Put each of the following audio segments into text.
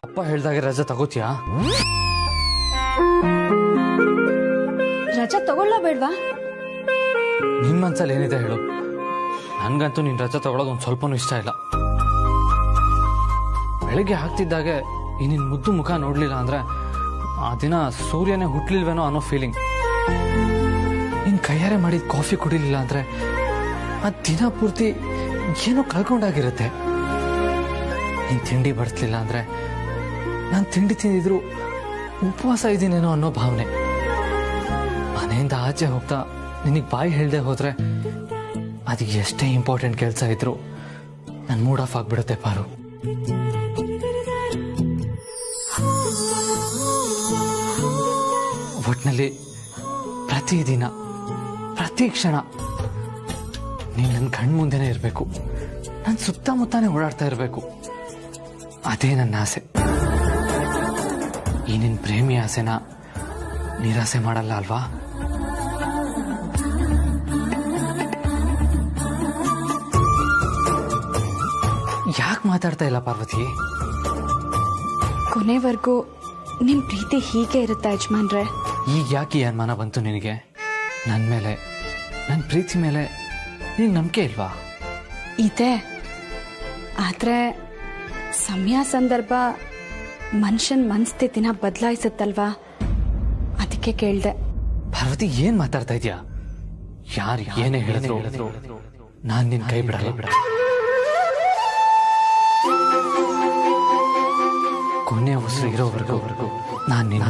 ಅಪ್ಪ ಹೇಳ್ದಾಗೆ ರಜಾ ತಗೋತೀಯಾ? ರಜಾ ತಗೊಳ್ಳ ಬೇಡ್ವಾ? ನಿನ್ ಮನ್ಸಲ್ಲಿ ಏನಿದೆ ಹೇಳು. ನನ್ಗಂತೂ ನಿನ್ ರಜಾ ತಗೊಳ್ಳೋದು ಒಂದ್ ಸ್ವಲ್ಪನೂ ಇಷ್ಟ ಇಲ್ಲ. ಬೆಳಿಗ್ಗೆ ಹಾಕ್ತಿದ್ದಾಗೆ ಈ ನಿನ್ ಮುದ್ದು ಮುಖ ನೋಡ್ಲಿಲ್ಲ ಅಂದ್ರೆ ಆ ದಿನ ಸೂರ್ಯನೇ ಹುಟ್ಲಿಲ್ವೇನೋ ಅನ್ನೋ ಫೀಲಿಂಗ್. ನಿನ್ ಕೈಯಾರೆ ಮಾಡಿದ ಕಾಫಿ ಕುಡಿಲಿಲ್ಲ ಅಂದ್ರೆ ಆ ದಿನ ಪೂರ್ತಿ ಏನೋ ಕಳ್ಕೊಂಡಾಗಿರುತ್ತೆ. ನೀನ್ ತಿಂಡಿ ಬಡಿಸ್ಲಿಲ್ಲ ಅಂದ್ರೆ ನಾನು ತಿಂಡಿ ತಿಂದಿದ್ರು ಉಪವಾಸ ಇದ್ದೀನೇನೋ ಅನ್ನೋ ಭಾವನೆ. ಮನೆಯಿಂದ ಆಚೆ ಹೋಗ್ತಾ ನಿನಗೆ ಬಾಯಿ ಹೇಳ್ದೆ ಹೋದ್ರೆ ಅದು ಎಷ್ಟೇ ಇಂಪಾರ್ಟೆಂಟ್ ಕೆಲಸ ಇದ್ರು ನನ್ನ ಮೂಡ್ ಆಫ್ ಆಗ್ಬಿಡುತ್ತೆ ಪಾರು. ಒಟ್ನಲ್ಲಿ ಪ್ರತಿದಿನ ಪ್ರತಿ ಕ್ಷಣ ನೀನು ನನ್ನ ಕಣ್ಮುಂದೆನೇ ಇರಬೇಕು, ನನ್ನ ಸುತ್ತಮುತ್ತಾನೆ ಓಡಾಡ್ತಾ ಇರಬೇಕು. ಅದೇ ನನ್ನ ಆಸೆ. ಈ ನಿನ್ನ ಪ್ರೇಮಿ ಆಸೆನ ನಿರಾಸೆ ಮಾಡಲ್ಲ ಅಲ್ವಾ? ಯಾಕೆ ಮಾತಾಡ್ತಾ ಇಲ್ಲ ಪಾರ್ವತಿ? ಕೊನೆವರೆಗೂ ನಿಮ್ ಪ್ರೀತಿ ಹೀಗೆ ಇರುತ್ತಾ ಯಜಮಾನ್ರೆ? ಈಗ ಯಾಕೆ ಈ ಅನುಮಾನ ಬಂತು ನಿನಗೆ? ನನ್ನ ಮೇಲೆ, ನನ್ನ ಪ್ರೀತಿ ಮೇಲೆ ನಿನಗೆ ನಂಬಿಕೆ ಇಲ್ವಾ? ಇದೆ, ಆದ್ರೆ ಸಮಯ ಸಂದರ್ಭ ಮನುಷ್ಯನ್ ಮನಸ್ಥಿತಿನ ಬದಲಾಯಿಸುತ್ತಲ್ವಾ, ಅದಕ್ಕೆ ಕೇಳ್ದೆ. ಪಾರ್ವತಿ, ಏನ್ ಮಾತಾಡ್ತಾ ಇದೀಯಾ? ಯಾರು ಏನೇ ಹೇಳಿದ್ರು ನಾನ್ ನಿನ್ ಕೈ ಬಿಡಲ್ಲ. ಕೊನೆಯ ಉಸಿರು ಇರೋವರೆಗೂ ನಾನ್ ನಿನ್ನ.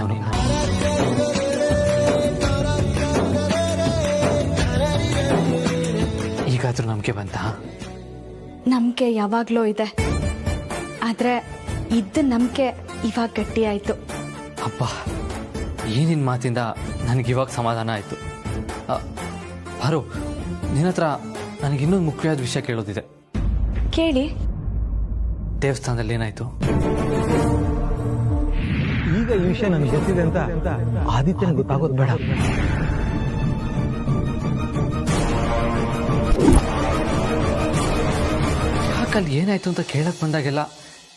ಈಗಾದ್ರೂ ನಂಬಿಕೆ ಬಂತ? ನಂಬಿಕೆ ಯಾವಾಗ್ಲೂ ಇದೆ, ಆದ್ರೆ ಇದ್ದ ನಂಬಿಕೆ ಇವಾಗ ಗಟ್ಟಿ ಆಯ್ತು. ಅಪ್ಪ, ಈ ನಿನ್ ಮಾತಿಂದ ನನಗಿವಾಗ ಸಮಾಧಾನ ಆಯ್ತು. ಪಾರು, ನಿನ್ನ ಹತ್ರ ನನಗೆ ಇನ್ನೊಂದು ಮುಖ್ಯವಾದ ವಿಷಯ ಕೇಳೋದಿದೆ. ಕೇಳಿ. ದೇವಸ್ಥಾನದಲ್ಲಿ ಏನಾಯ್ತು? ಈಗ ಈ ವಿಷಯ ನನಗೆ ಗೊತ್ತಿದೆ ಅಂತ ಆದಿತ್ಯನ ಗೊತ್ತಾಗೋದು ಬೇಡ. ಯಾಕಲ್ಲಿ ಏನಾಯ್ತು ಅಂತ ಕೇಳಕ್ ಬಂದಾಗೆಲ್ಲ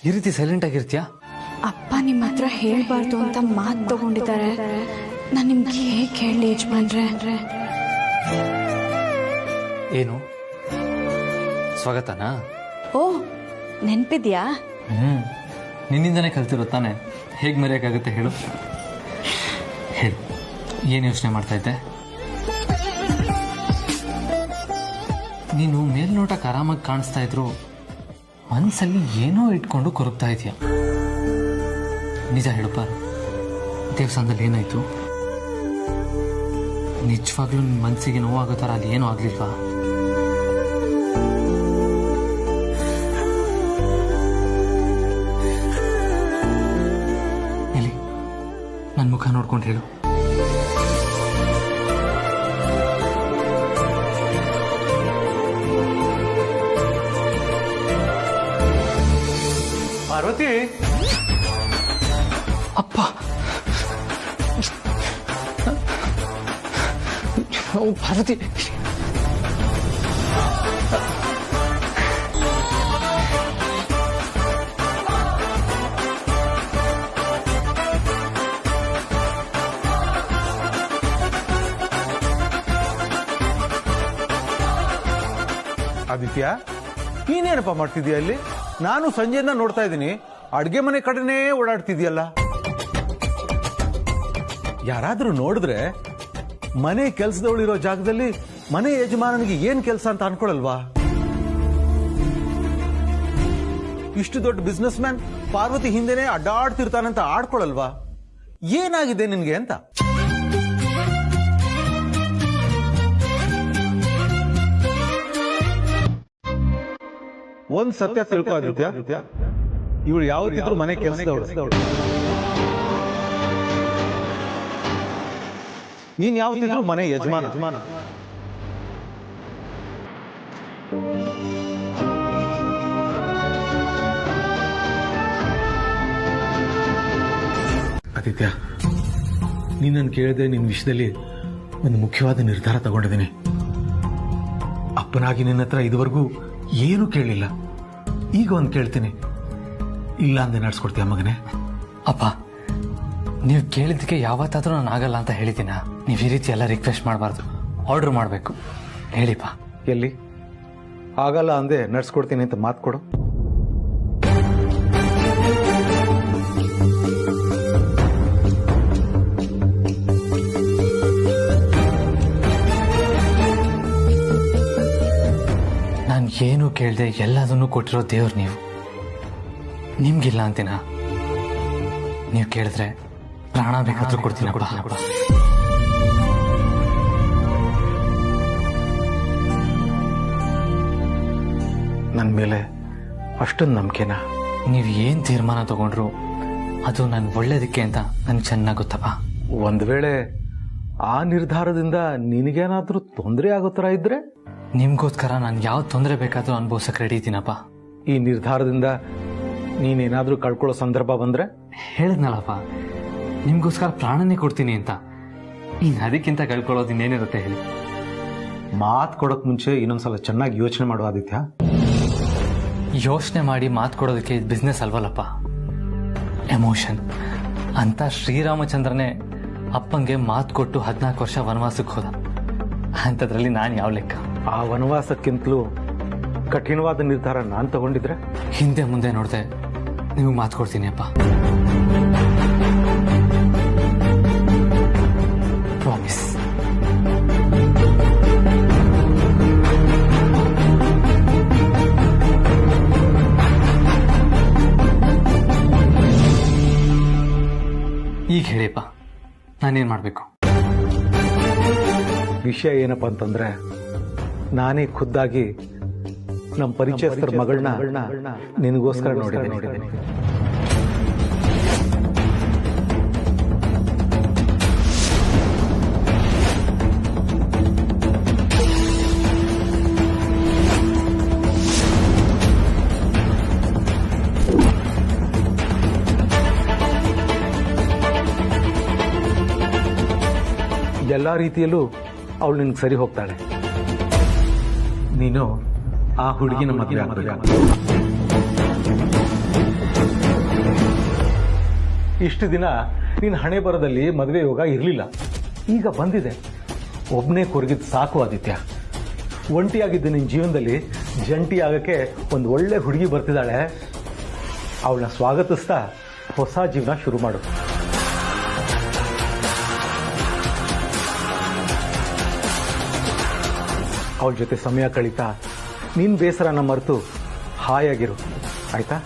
ಈ ರೀತಿ ಸೈಲೆಂಟ್ ಆಗಿರ್ತೀಯಾ? ಅಪ್ಪ ನಿಮ್ಮ ಹತ್ರ ಹೇಳ್ಬಾರ್ದು ಅಂತ ಮಾತು ತಗೊಂಡಿದ್ದಾರೆ. ನಾನು ನಿಮ್ಗೆ ಹೇಗೆ ಕೇಳಲಿ ಯಜಮಾನ್ರೆ? ಏನು ಸ್ವಾಗತನಾ? ಓ, ನೆನ್ಪಿದ್ಯಾ? ನಿನ್ನಿಂದನೇ ಕಲ್ತಿರೋ ತಾನೆ, ಹೇಗೆ ಮರೆಯೋಕ್ಕಾಗುತ್ತೆ ಹೇಳು? ಹೇಳು, ಏನು ಯೋಚನೆ ಮಾಡ್ತಾ ಇದ್ದೆ? ನೀನು ಮೇಲ್ನೋಟಕ್ಕೆ ಆರಾಮಾಗಿ ಕಾಣಿಸ್ತಾ ಇದ್ರು ಮನಸ್ಸಲ್ಲಿ ಏನೋ ಇಟ್ಕೊಂಡು ಕೊರಗ್ತಾ ಇದೆಯಾ? ನಿಜ ಹೇಳುಪ್ಪ, ದೇವಸ್ಥಾನದಲ್ಲಿ ಏನಾಯ್ತು? ನಿಜವಾಗ್ಲೂ ನಿನ್ನ ಮನಸ್ಸಿಗೆ ನೋವಾಗೋ ಥರ ಅಲ್ಲಿ ಏನೂ ಆಗ್ಲಿಲ್ವಾ? ಎಲ್ಲಿ ನನ್ನ ಮುಖ ನೋಡ್ಕೊಂಡು ಹೇಳು. ಪಾರ್ವತಿ, ಅಪ್ಪ, ಪಾರ್ವತಿ, ಆದಿತ್ಯ, ನೀನೇನಪ್ಪ ಮಾಡ್ತಿದ್ಯಾ ಅಲ್ಲಿ? ನಾನು ಸಂಜೆಯಿಂದ ನೋಡ್ತಾ ಇದ್ದೀನಿ, ಅಡ್ಗೆ ಮನೆ ಕಡೆನೇ ಓಡಾಡ್ತಿದ್ಯಲ್ಲ. ಯಾರಾದ್ರೂ ನೋಡಿದ್ರೆ ಮನೆ ಕೆಲ್ಸದವಳಿರೋ ಜಾಗದಲ್ಲಿ ಮನೆ ಯಜಮಾನನಿಗೆ ಏನ್ ಕೆಲಸ ಅಂತ ಅನ್ಕೊಳಲ್ವಾ? ಇಷ್ಟು ದೊಡ್ಡ ಬಿಸ್ನೆಸ್ ಮ್ಯಾನ್ ಪಾರ್ವತಿ ಹಿಂದೆನೆ ಅಡ್ಡಾಡ್ತಿರ್ತಾನಂತ ಆಡ್ಕೊಳಲ್ವಾ? ಏನಾಗಿದೆ ನಿನ್ಗೆ ಅಂತ. ಒಂದ್ ಸತ್ಯ ತಿಳ್ಕೊ ಆದಿತ್ಯ, ಇವಳು ಯಾವತ್ತಿದ್ರು ಮನೆ ಕೆಲಸದವಳು, ನೀನ್ ಯಾವತ್ತಿದ್ರು ಮನೆ ಯಜಮಾನ. ಆದಿತ್ಯ, ನೀನನ್ನು ಕೇಳಿದೆ, ನಿನ್ನ ವಿಷಯದಲ್ಲಿ ಒಂದು ಮುಖ್ಯವಾದ ನಿರ್ಧಾರ ತಗೊಂಡಿದ್ದೀನಿ. ಅಪ್ಪನಾಗಿ ನಿನ್ನ ಹತ್ರ ಇದುವರೆಗೂ ಏನು ಕೇಳಿಲ್ಲ. ಈಗ ಒಂದು ಕೇಳ್ತೀನಿ, ಇಲ್ಲ ಅಂದೆ ನಡ್ಸ್ಕೊಡ್ತೀಯ ಮಗನೇ? ಅಪ್ಪ, ನೀವು ಕೇಳಿದ್ದಕ್ಕೆ ಯಾವತ್ತಾದ್ರೂ ನಾನು ಆಗಲ್ಲ ಅಂತ ಹೇಳಿದ್ದೀನ? ನೀವು ಈ ರೀತಿ ಎಲ್ಲ ರಿಕ್ವೆಸ್ಟ್ ಮಾಡಬಾರ್ದು, ಆರ್ಡರ್ ಮಾಡಬೇಕು. ಹೇಳಿಪ್ಪ. ಎಲ್ಲಿ ಆಗಲ್ಲ ಅಂದೆ ನಡ್ಸ್ಕೊಡ್ತೀನಿ ಅಂತ ಮಾತು ಕೊಡು. ನಾನು ಏನು ಕೇಳದೆ ಎಲ್ಲದನ್ನೂ ಕೊಟ್ಟಿರೋ ದೇವ್ರು ನೀವು. ನಿಮ್ಗಿಲ್ಲ ಅಂತೀನ? ನೀವು ಕೇಳಿದ್ರೆ ಪ್ರಾಣ ಬೇಕಾದ್ರೂ ಕೊಡ್ತೀನಿ. ನನ್ನ ಮೇಲೆ ಅಷ್ಟೊಂದು ನಂಬಿಕೆನಾ? ನೀವು ಏನು ತೀರ್ಮಾನ ತಗೊಂಡ್ರು ಅದು ನನ್ನ ಒಳ್ಳೇದಕ್ಕೆ ಅಂತ ನನ್ಗೆ ಚೆನ್ನಾಗಿ ಗೊತ್ತಪ್ಪ. ಒಂದು ವೇಳೆ ಆ ನಿರ್ಧಾರದಿಂದ ನಿನಗೇನಾದ್ರೂ ತೊಂದರೆ ಆಗೋ ಥರ ಇದ್ರೆ? ನಿಮ್ಗೋಸ್ಕರ ನಾನು ಯಾವ ತೊಂದರೆ ಬೇಕಾದ್ರೂ ಅನುಭವಿಸಕ್ಕೆ ರೆಡಿ ಇದ್ದೀನಪ್ಪ. ಈ ನಿರ್ಧಾರದಿಂದ ನೀನೇನಾದ್ರೂ ಕಳ್ಕೊಳ್ಳೋ ಸಂದರ್ಭ ಬಂದ್ರೆ? ಹೇಳಿದ್ನಲ್ಲಪ್ಪ, ನಿಮ್ಗೋಸ್ಕರ ಪ್ರಾಣನೇ ಕೊಡ್ತೀನಿ ಅಂತ. ಇನ್ನು ಅದಕ್ಕಿಂತ ಕಳ್ಕೊಳ್ಳೋದು ಇನ್ನೇನಿರುತ್ತೆ ಹೇಳಿ? ಮಾತು ಕೊಡೋಕ್ ಮುಂಚೆ ಇನ್ನೊಂದ್ಸಲ ಚೆನ್ನಾಗಿ ಯೋಚನೆ ಮಾಡುವ ಆದಿತ್ಯ. ಯೋಚನೆ ಮಾಡಿ ಮಾತು ಕೊಡೋದಕ್ಕೆ ಇದು ಬಿಸ್ನೆಸ್ ಅಲ್ವಲ್ಲಪ್ಪ, ಎಮೋಷನ್ ಅಂತ. ಶ್ರೀರಾಮಚಂದ್ರನೇ ಅಪ್ಪಂಗೆ ಮಾತು ಕೊಟ್ಟು 14 ವರ್ಷ ವನವಾಸಕ್ಕೆ ಹೋದ. ಅಂಥದ್ರಲ್ಲಿ ನಾನು ಯಾವ ಲೆಕ್ಕ? ಆ ವನವಾಸಕ್ಕಿಂತಲೂ ಕಠಿಣವಾದ ನಿರ್ಧಾರ ನಾನು ತಗೊಂಡಿದ್ರೆ? ಹಿಂದೆ ಮುಂದೆ ನೋಡ್ದೆ ನಿಮಗೆ ಮಾತು ಕೊಡ್ತೀನಿ ಅಪ್ಪ, ಪ್ರಾಮಿಸ್. ಈಗ ಹೇಳಿಪ್ಪ, ನಾನೇನ್ ಮಾಡ್ಬೇಕು? ವಿಷಯ ಏನಪ್ಪಾ ಅಂತಂದ್ರೆ, ನಾನೇ ಖುದ್ದಾಗಿ ನಮ್ಮ ಪರಿಚಯಸ್ಥರ ಮಗಳನ್ನ ನಿನಗೋಸ್ಕರ ನೋಡಿದ್ದೇನೆ. ಎಲ್ಲ ರೀತಿಯಲ್ಲೂ ಅವಳು ನಿನ್ಗೆ ಸರಿ ಹೋಗ್ತಾಳೆ. ನೀನು ಆ ಹುಡುಗಿನ ಮದುವೆ ಆಗಬೇಕು. ಇಷ್ಟು ದಿನ ನಿನ್ನ ಹಣೆ ಬರದಲ್ಲಿ ಮದುವೆ ಯೋಗ ಇರಲಿಲ್ಲ, ಈಗ ಬಂದಿದೆ. ಒಬ್ಬನೇ ಕೊರಗಿದ್ದು ಸಾಕು ಆದಿತ್ಯ. ಒಂಟಿಯಾಗಿದ್ದು ನಿನ್ನ ಜೀವನದಲ್ಲಿ ಜಂಟಿ ಆಗಕ್ಕೆ ಒಂದು ಒಳ್ಳೆ ಹುಡುಗಿ ಬರ್ತಿದ್ದಾಳೆ. ಅವಳನ್ನ ಸ್ವಾಗತಿಸ್ತಾ ಹೊಸ ಜೀವನ ಶುರು ಮಾಡು. ಅವಳ ಜೊತೆ ಸಮಯ ಕಳೀತಾ ನಿನ್ನ ಬೇಸರನ ಮರೆತು ಹಾಯಾಗಿರು, ಆಯ್ತಾ?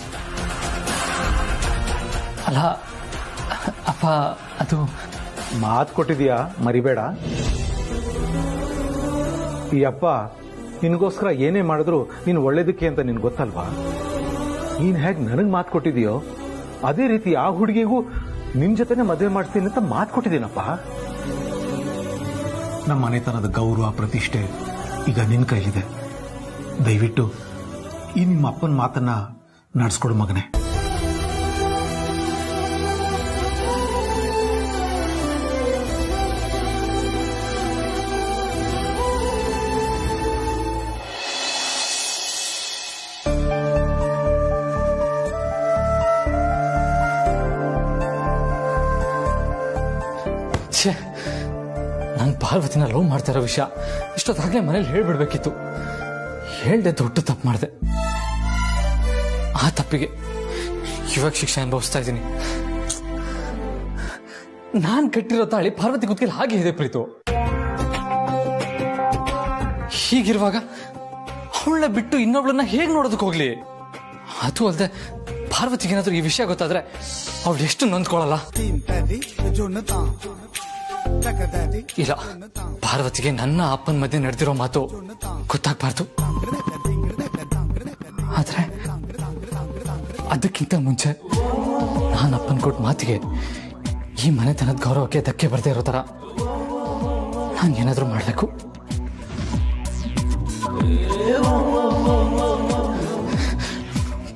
ಅಲ್ಲ ಅಪ್ಪ, ಅದು ಮಾತು ಕೊಟ್ಟಿದೀಯಾ, ಮರಿಬೇಡ. ಈ ಅಪ್ಪ ನಿನಗೋಸ್ಕರ ಏನೇ ಮಾಡಿದ್ರು ನೀನು ಒಳ್ಳೇದಕ್ಕೆ ಅಂತ ನಿನ್ಗೆ ಗೊತ್ತಲ್ವಾ? ನೀನು ಹೇಗೆ ನನಗೆ ಮಾತು ಕೊಟ್ಟಿದೀಯೋ ಅದೇ ರೀತಿ ಆ ಹುಡುಗಿಗೂ ನಿನ್ನ ಜೊತೆನೆ ಮದುವೆ ಮಾಡ್ತೀನಿ ಅಂತ ಮಾತು ಕೊಟ್ಟಿದ್ದೀನಪ್ಪ. ನಮ್ಮ ಮನೆತನದ ಗೌರವ ಪ್ರತಿಷ್ಠೆ ಈಗ ನಿನ್ನ ಕೈಲಿದೆ. ದಯವಿಟ್ಟು ಈ ನಿಮ್ಮ ಅಪ್ಪನ ಮಾತನ್ನ ನಡೆಸ್ಕೊಡು ಮಗನೇ. ನಾನು ಪಾರ್ವತಿನ ಲವ್ ಮಾಡ್ತಾ ಇರೋ ವಿಷಯ ಇಷ್ಟೊತ್ತಾಗಲೇ ಮನೇಲಿ ಹೇಳ್ಬಿಡ್ಬೇಕಿತ್ತು. ಹೇಳ್ದೆ ದೊಡ್ಡ ತಪ್ಪು ಮಾಡಿದೆ. ಆ ತಪ್ಪಿಗೆ ಇವಾಗ ಶಿಕ್ಷೆ ಅನುಭವಿಸ್ತಾ ಇದ್ದೀನಿ. ನಾನ್ ಕಟ್ಟಿರೋ ತಾಳಿ ಪಾರ್ವತಿ ಕುತ್ತಿಗೆಯಲ್ಲಿ ಹಾಗೆ ಇದೆ ಪ್ರೀತು. ಹೀಗಿರುವಾಗ ಅವಳನ್ನ ಬಿಟ್ಟು ಇನ್ನೊಬ್ಳನ್ನ ಹೇಗ್ ನೋಡೋದಕ್ಕೆ ಹೋಗ್ಲಿ? ಅದು ಅಲ್ಲದೆ ಪಾರ್ವತಿಗೇನಾದ್ರೂ ಈ ವಿಷಯ ಗೊತ್ತಾದ್ರೆ ಅವಳು ಎಷ್ಟು ನೊಂದ್ಕೊಳ್ಳಲ್ಲ. ಇಲ್ಲ, ಪಾರ್ವತಿಗೆ ನನ್ನ ಅಪ್ಪನ ಮಧ್ಯೆ ನಡೆದಿರೋ ಮಾತು ಗೊತ್ತಾಗ್ಬಾರ್ದು. ಆದ್ರೆ ಅದಕ್ಕಿಂತ ಮುಂಚೆ ನಾನು ಅಪ್ಪನ ಕೊಟ್ಟ ಮಾತಿಗೆ ಈ ಮನೆತನದ ಗೌರವಕ್ಕೆ ಧಕ್ಕೆ ಬರ್ದೇ ಇರೋ ತರ ನಾನು ಏನಾದ್ರೂ ಮಾಡಬೇಕು.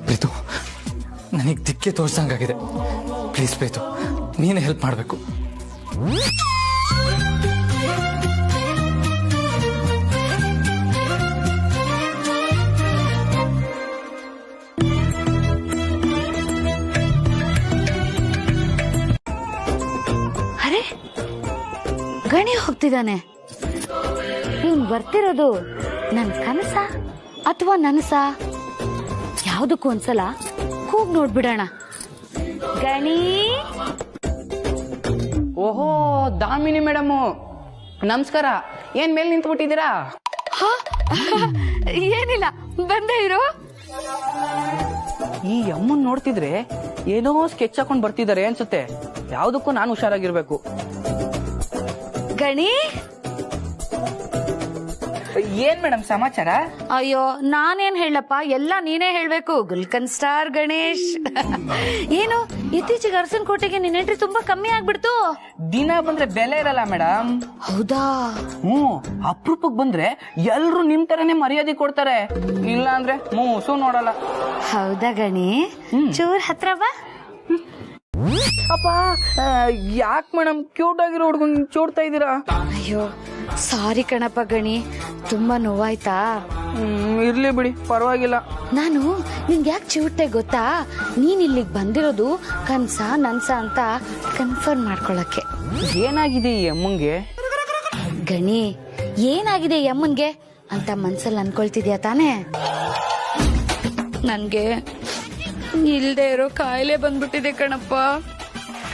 ಪ್ರೀತು, ನನಗೆ ದಿಕ್ಕೆ ತೋರ್ಸಂಗಾಗಿದೆ. ಪ್ಲೀಸ್ ಪ್ರೀತು, ನೀನೇ ಹೆಲ್ಪ್ ಮಾಡಬೇಕು. ಗಣಿ ಹೋಗ್ತಿದ್ದಾನೆ. ಇವನ್ ಬರ್ತಿರೋದು ನನ್ ಕನಸ ಅಥವಾ ನನಸ? ಯಾವ್ದಕ್ಕೂ ಒಂದ್ಸಲ ಕೂಗ್ ನೋಡ್ಬಿಡೋಣ. ಗಣಿ. ಓಹೋ, ದಾಮಿನಿ ಮೇಡಮು, ನಮಸ್ಕಾರ. ಏನ್ ಮೇಲೆ ನಿಂತ್ಬಿಟ್ಟಿದ್ದೀರಾ? ಏನಿಲ್ಲ, ಬಂದೇ ಇರು. ಈ ಅಮ್ಮನ್ ನೋಡ್ತಿದ್ರೆ ಏನೋ ಸ್ಕೆಚ್ ಹಾಕೊಂಡ್ ಬರ್ತಿದ್ದಾರೆ ಅನ್ಸುತ್ತೆ. ಯಾವ್ದಕ್ಕೂ ನಾನು ಹುಷಾರಾಗಿರ್ಬೇಕು. ಗಣಿ. ಏನ್ ಮೇಡಮ್ ಸಮಾಚಾರ? ಅಯ್ಯೋ, ನಾನೇನ್ ಹೇಳಪ್ಪ, ಎಲ್ಲ ನೀನೇ ಹೇಳ್ಬೇಕು. ಗುಲ್ಕನ್ ಸ್ಟಾರ್ ಗಣೇಶ್. ಏನು ಇತ್ತೀಚೆಗೆ ಅರಸನ್ ಕೋಟೆಗೆ ನಿನ್ನ ಎಂಟ್ರಿ ತುಂಬಾ ಕಮ್ಮಿ ಆಗ್ಬಿಡ್ತು. ದಿನ ಬಂದ್ರೆ ಬೆಲೆ ಇರಲ್ಲ ಮೇಡಮ್. ಹೌದಾ? ಅಪರೂಪಕ್ ಬಂದ್ರೆ ಎಲ್ರು ನಿಮ್ ತರನೇ ಮರ್ಯಾದೆ ಕೊಡ್ತಾರೆ, ಇಲ್ಲ ಅಂದ್ರೆ ಮೂಸು ನೋಡಲ್ಲ. ಹೌದಾ ಗಣಿ? ಚೂರ್ ಹತ್ರ ಬಾ. ಅಪ್ಪ, ಯಾಕೆ ಮೇಡಮ್ ಕ್ಯೂಟ್ ಆಗಿರೋ ಹುಡ್ಗಂಗ್ ಚೋಡ್ತಾ ಇದೀರಾ? ಅಯ್ಯೋ ಸಾರಿ ಕಣಪ್ಪ ಗಣಿ, ತುಂಬಾ ನೋವಾಯ್ತಾ? ಇರ್ಲಿ ಬಿಡಿ, ಪರವಾಗಿಲ್ಲ. ನಾನು ನಿನ್ಗೆ ಯಾಕೆ ಚಿವುಟೆ ಗೊತ್ತಾ? ನೀನ್ ಇಲ್ಲಿಗೆ ಬಂದಿರೋದು ಕನ್ಸ ನನ್ಸ ಅಂತ ಕನ್ಫರ್ಮ್ ಮಾಡ್ಕೊಳಕ್ಕೆ. ಏನಾಗಿದೆ ಈ ಅಮ್ಮಂಗೆ? ಗಣಿ, ಏನಾಗಿದೆ ಈ ಅಮ್ಮನ್ಗೆ ಅಂತ ಮನ್ಸಲ್ಲಿ ಅನ್ಕೊಳ್ತಿದ್ಯಾ ತಾನೇ? ನನ್ಗೆ ಇಲ್ದೇ ಇರೋ ಕಾಯಿಲೆ ಬಂದ್ಬಿಟ್ಟಿದೆ ಕಣಪ್ಪ.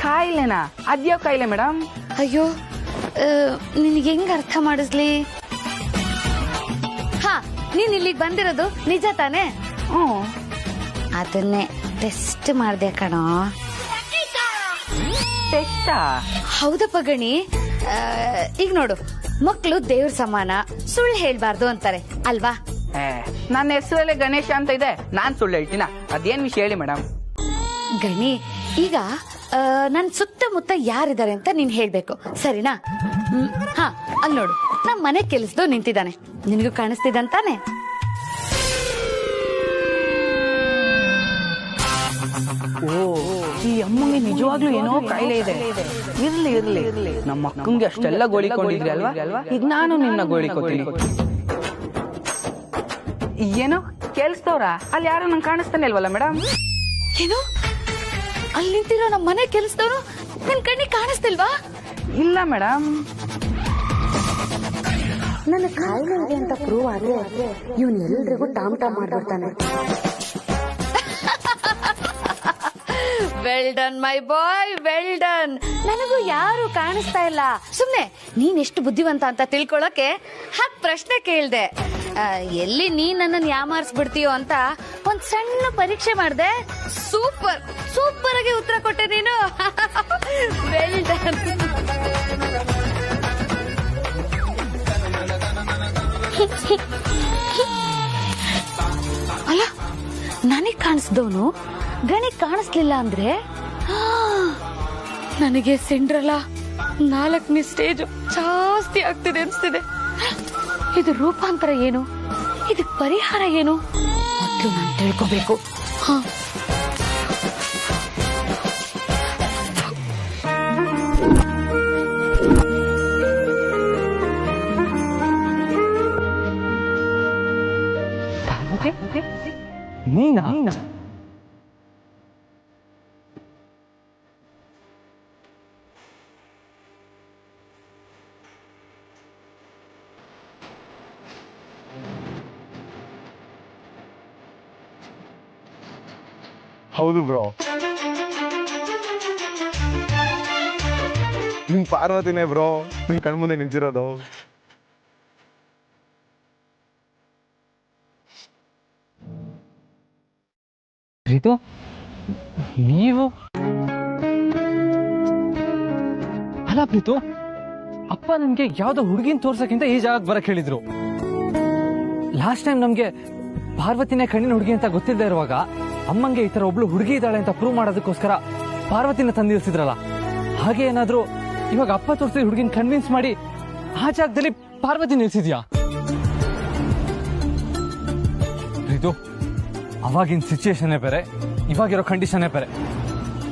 ಕಾಯಿಲೆನಾ? ಅದ್ಯಾವ ಕಾಯಿಲೆ ಮೇಡಮ್? ಅಯ್ಯೋ, ನಿನಗೆ ಹೆಂಗ್ ಅರ್ಥ ಮಾಡಿಸ್ಲಿ? ಹಾ, ನೀನ್ ಇಲ್ಲಿಗೆ ಬಂದಿರೋದು ನಿಜ ತಾನೇ? ಅದನ್ನೇ ಟೆಸ್ಟ್ ಮಾಡ್ದೆ ಕಣೋ. ಟೆಸ್ಟಾ? ಹೌದಪ್ಪ ಗಣಿ. ಈಗ ನೋಡು, ಮಕ್ಕಳು ದೇವ್ರ ಸಮಾನ, ಸುಳ್ಳು ಹೇಳ್ಬಾರ್ದು ಅಂತಾರೆ ಅಲ್ವಾ? ನನ್ನ ಹೆಸರಲ್ಲೇ ಗಣೇಶ ಅಂತ ಇದೆ, ನಾನ್ ಸುಳ್ಳು ಹೇಳ್ತೀನ? ಅದೇನ್ ವಿಷಯ ಹೇಳಿ ಮೇಡಮ್. ಗಣಿ, ಈಗ ನನ್ ಸುತ್ತಮುತ್ತ ಯಾರಿದ್ದಾರೆ ಅಂತ ನೀನ್ ಹೇಳ್ಬೇಕು, ಸರಿನಾ? ಹಾ, ಅಲ್ಲಿ ನೋಡು, ನಮ್ ಮನೆ ಕೆಲಸದೋ ನಿಂತಿದ್ದಾನೆ, ನಿನಗೂ ಕಾಣಿಸ್ತಿದಂತಾನೆ? ಓ, ಈ ಅಮ್ಮಂಗೆ ನಿಜವಾಗ್ಲೂ ಏನೋ ಕಾಯಿಲೆ ಇದೆ. ಇರ್ಲಿ ಇರ್ಲಿ, ನಮ್ಮ ಅಕ್ಕಂಗೆ ಅಷ್ಟೆಲ್ಲ ಗೋಳಿಕೊಂಡಿದ್ರಿ ಅಲ್ವಾ, ಈಗ ನಾನು ನಿನ್ನ ಗೋಳಿಕೊತೀನಿ. ಏನೋ ಕೇಳಿಸ್ತವ್ರ? ಅಲ್ಲಿ ಯಾರು ನಂಗೆ ಕಾಣಿಸ್ತಾನೆ ಇಲ್ವಲ್ಲ ಮೇಡಮ್? ಏನು, ಅಲ್ಲಿ ನಿಂತಿರೋ ನಮ್ಮ ಮನೆ ಕೆಲಸದವರು ನಿನ್ ಕಣ್ಣಿಗೆ ಕಾಣಿಸ್ತಿಲ್ವಾ? ಇಲ್ಲ ಮೇಡಮ್. ನನ್ನ ಕಾಯಿಲೆ ಇದೆ ಅಂತ ಪ್ರೂವ್ ಆದ್ರೆ ಇವನ್ ಎಲ್ರಿಗೂ ಟಾಮ್ ಟಾಮ್ ಮಾಡ್ಬಿಡ್ತಾನೆ. Well done my boy, well done. ನನಗೂ ಯಾರು ಕಾಣಿಸ್ತಾ ಇಲ್ಲ. ಸುಮ್ನೆ ನೀನ್ ಎಷ್ಟು ಬುದ್ಧಿವಂತ ಅಂತ ತಿಳ್ಕೊಳಕ್ಕೆ ಹಾಕ್ ಪ್ರಶ್ನೆ ಕೇಳ್ದೆ. ಎಲ್ಲಿ ನೀನ್ ನನ್ನನ್ನು ಯಾಮಾರಿಸ್ಬಿಡ್ತೀಯೋ ಅಂತ ಒಂದ್ ಸಣ್ಣ ಪರೀಕ್ಷೆ ಮಾಡ್ದೆ. ಸೂಪರ್ ಸೂಪರ್ ಆಗಿ ಉತ್ತರ ಕೊಟ್ಟೆ ನೀನು. Well done. ಅಲ್ಲ, ನನಗ್ ಕಾಣಿಸ್ದವನು ಗಣಿಗ್ ಕಾಣಿಸ್ಲಿಲ್ಲ ಅಂದ್ರೆ ನನಗೆ ಸಿಂಡ್ರಲ್ಲ 4ನೇ ಸ್ಟೇಜ್ ಜಾಸ್ತಿ ಆಗ್ತಿದೆ ಅನ್ಸ್ತಿದೆ. ಇದು ರೂಪಾಂತರ ಏನು? ಇದಕ್ ಪರಿಹಾರ ಏನು? ಮೊದಲು ನಾನು ತಿಳ್ಕೋಬೇಕು. ನೀನಾ? ಹೌದು ಬ್ರೋ, ನಿಮ್ ಪಾರ್ವತಿನೇ ಬ್ರೋ ನಿಮ್ ಕಣ್ಮುಂದೆ ನಿಂತಿರೋದು. ರಿತು, ನೀವು? ಅಲ್ಲ ಪ್ರೀತು, ಅಪ್ಪ ನಮ್ಗೆ ಯಾವ್ದೋ ಹುಡುಗಿನ ತೋರ್ಸಕ್ಕಿಂತ ಈ ಜಾಗಕ್ಕೆ ಬರಕ್ ಹೇಳಿದ್ರು. ಲಾಸ್ಟ್ ಟೈಮ್ ನಮ್ಗೆ ಪಾರ್ವತಿನೇ ಕಣ್ಣಿನ ಹುಡುಗಿ ಅಂತ ಗೊತ್ತಿಲ್ಲದೆ ಇರುವಾಗ ಅಮ್ಮಂಗೆ ಈ ತರ ಒಬ್ಳು ಹುಡುಗಿ ಇದ್ದಾಳೆ ಅಂತ ಪ್ರೂವ್ ಮಾಡೋದಕ್ಕೋಸ್ಕರ ಪಾರ್ವತಿನ ತಂದಿರಿಸಿದ್ರಲ್ಲ. ಹಾಗೆ ಏನಾದ್ರೂ ಇವಾಗ ಅಪ್ಪ ತೋರಿಸಿದ ಹುಡುಗಿನ ಕನ್ವಿನ್ಸ್ ಮಾಡಿ ಆ ಜಾಗದಲ್ಲಿ ಪಾರ್ವತಿ ನಿಲ್ಸಿದ್ಯಾ? ಇದು ಅವಾಗಿನ ಸಿಚುಯೇಷನ್ನೇ ಬೇರೆ, ಇವಾಗಿರೋ ಕಂಡೀಷನ್ನೇ ಬೇರೆ.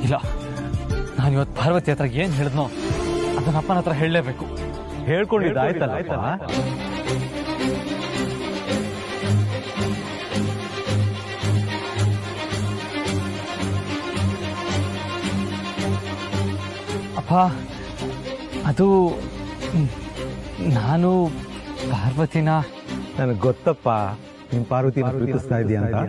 ಇಲ್ಲ, ನಾನು ಇವತ್ತು ಪಾರ್ವತಿ ಹತ್ರ ಏನ್ ಹೇಳಿದ್ನೋ ಅದನ್ನ ಅಪ್ಪನ ಹತ್ರ ಹೇಳಲೇಬೇಕು. ಹೇಳ್ಕೊಂಡಿದ್ದಾಯ್ತಲ್ಲ. ಅಪ್ಪ, ಅದು ನಾನು ಪಾರ್ವತಿನ ನನಗೆ ಗೊತ್ತಪ್ಪ ನೀನ್ ಪಾರ್ವತಿನ ಪ್ರೀತಿಸ್ತಾ ಇದೀಯ ಅಂತ.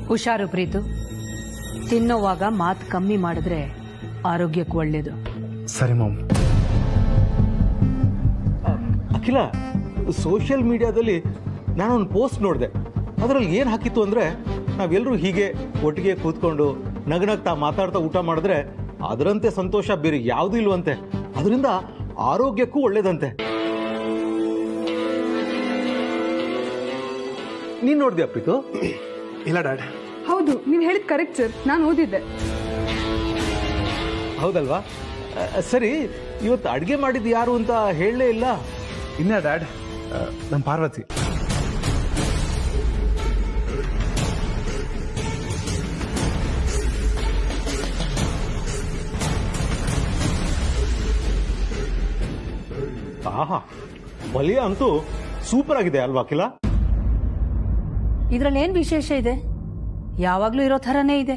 ಹುಷಾರು ಪ್ರೀತು, ತಿನ್ನೋವಾಗ ಮಾತು ಕಮ್ಮಿ ಮಾಡಿದ್ರೆ ಆರೋಗ್ಯಕ್ಕೆ ಒಳ್ಳೇದು. ಸರಿ ಮಾಮ್. ಅಖಿಲ, ಸೋಷಿಯಲ್ ಮೀಡಿಯಾದಲ್ಲಿ ನಾನೊಂದು ಪೋಸ್ಟ್ ನೋಡಿದೆ. ಅದರಲ್ಲಿ ಏನು ಹಾಕಿತ್ತು ಅಂದರೆ, ನಾವೆಲ್ಲರೂ ಹೀಗೆ ಒಟ್ಟಿಗೆ ಕೂತ್ಕೊಂಡು ನಗನಗ್ತಾ ಮಾತಾಡ್ತಾ ಊಟ ಮಾಡಿದ್ರೆ ಅದರಂತೆ ಸಂತೋಷ ಬೇರೆ ಯಾವುದೂ ಇಲ್ವಂತೆ. ಅದರಿಂದ ಆರೋಗ್ಯಕ್ಕೂ ಒಳ್ಳೇದಂತೆ. ನೀನು ನೋಡಿದ್ಯಾ ಪ್ರೀತು? ಇಲ್ಲ ಡ್ಯಾಡ್. ಹೌದು, ನೀವು ಹೇಳಿದ್ ಕರೆಕ್ಟ್ ಸರ್, ನಾನು ಓದಿದ್ದೆ. ಹೌದಲ್ವಾ? ಸರಿ, ಇವತ್ತು ಅಡುಗೆ ಮಾಡಿದ್ದು ಯಾರು ಅಂತ ಹೇಳಲೇ ಇಲ್ಲ. ಇನ್ನ ಡ್ಯಾಡ್, ನಮ್ಮ ಪಾರ್ವತಿ. ಆಹಾ, ಪಲ್ಯ ಅಂತೂ ಸೂಪರ್ ಆಗಿದೆ ಅಲ್ವಾ ಅಖಿಲ? ಇದ್ರಲ್ಲಿ ಏನ್ ವಿಶೇಷ ಇದೆ? ಯಾವಾಗ್ಲೂ ಇರೋ ಥರನೇ ಇದೆ.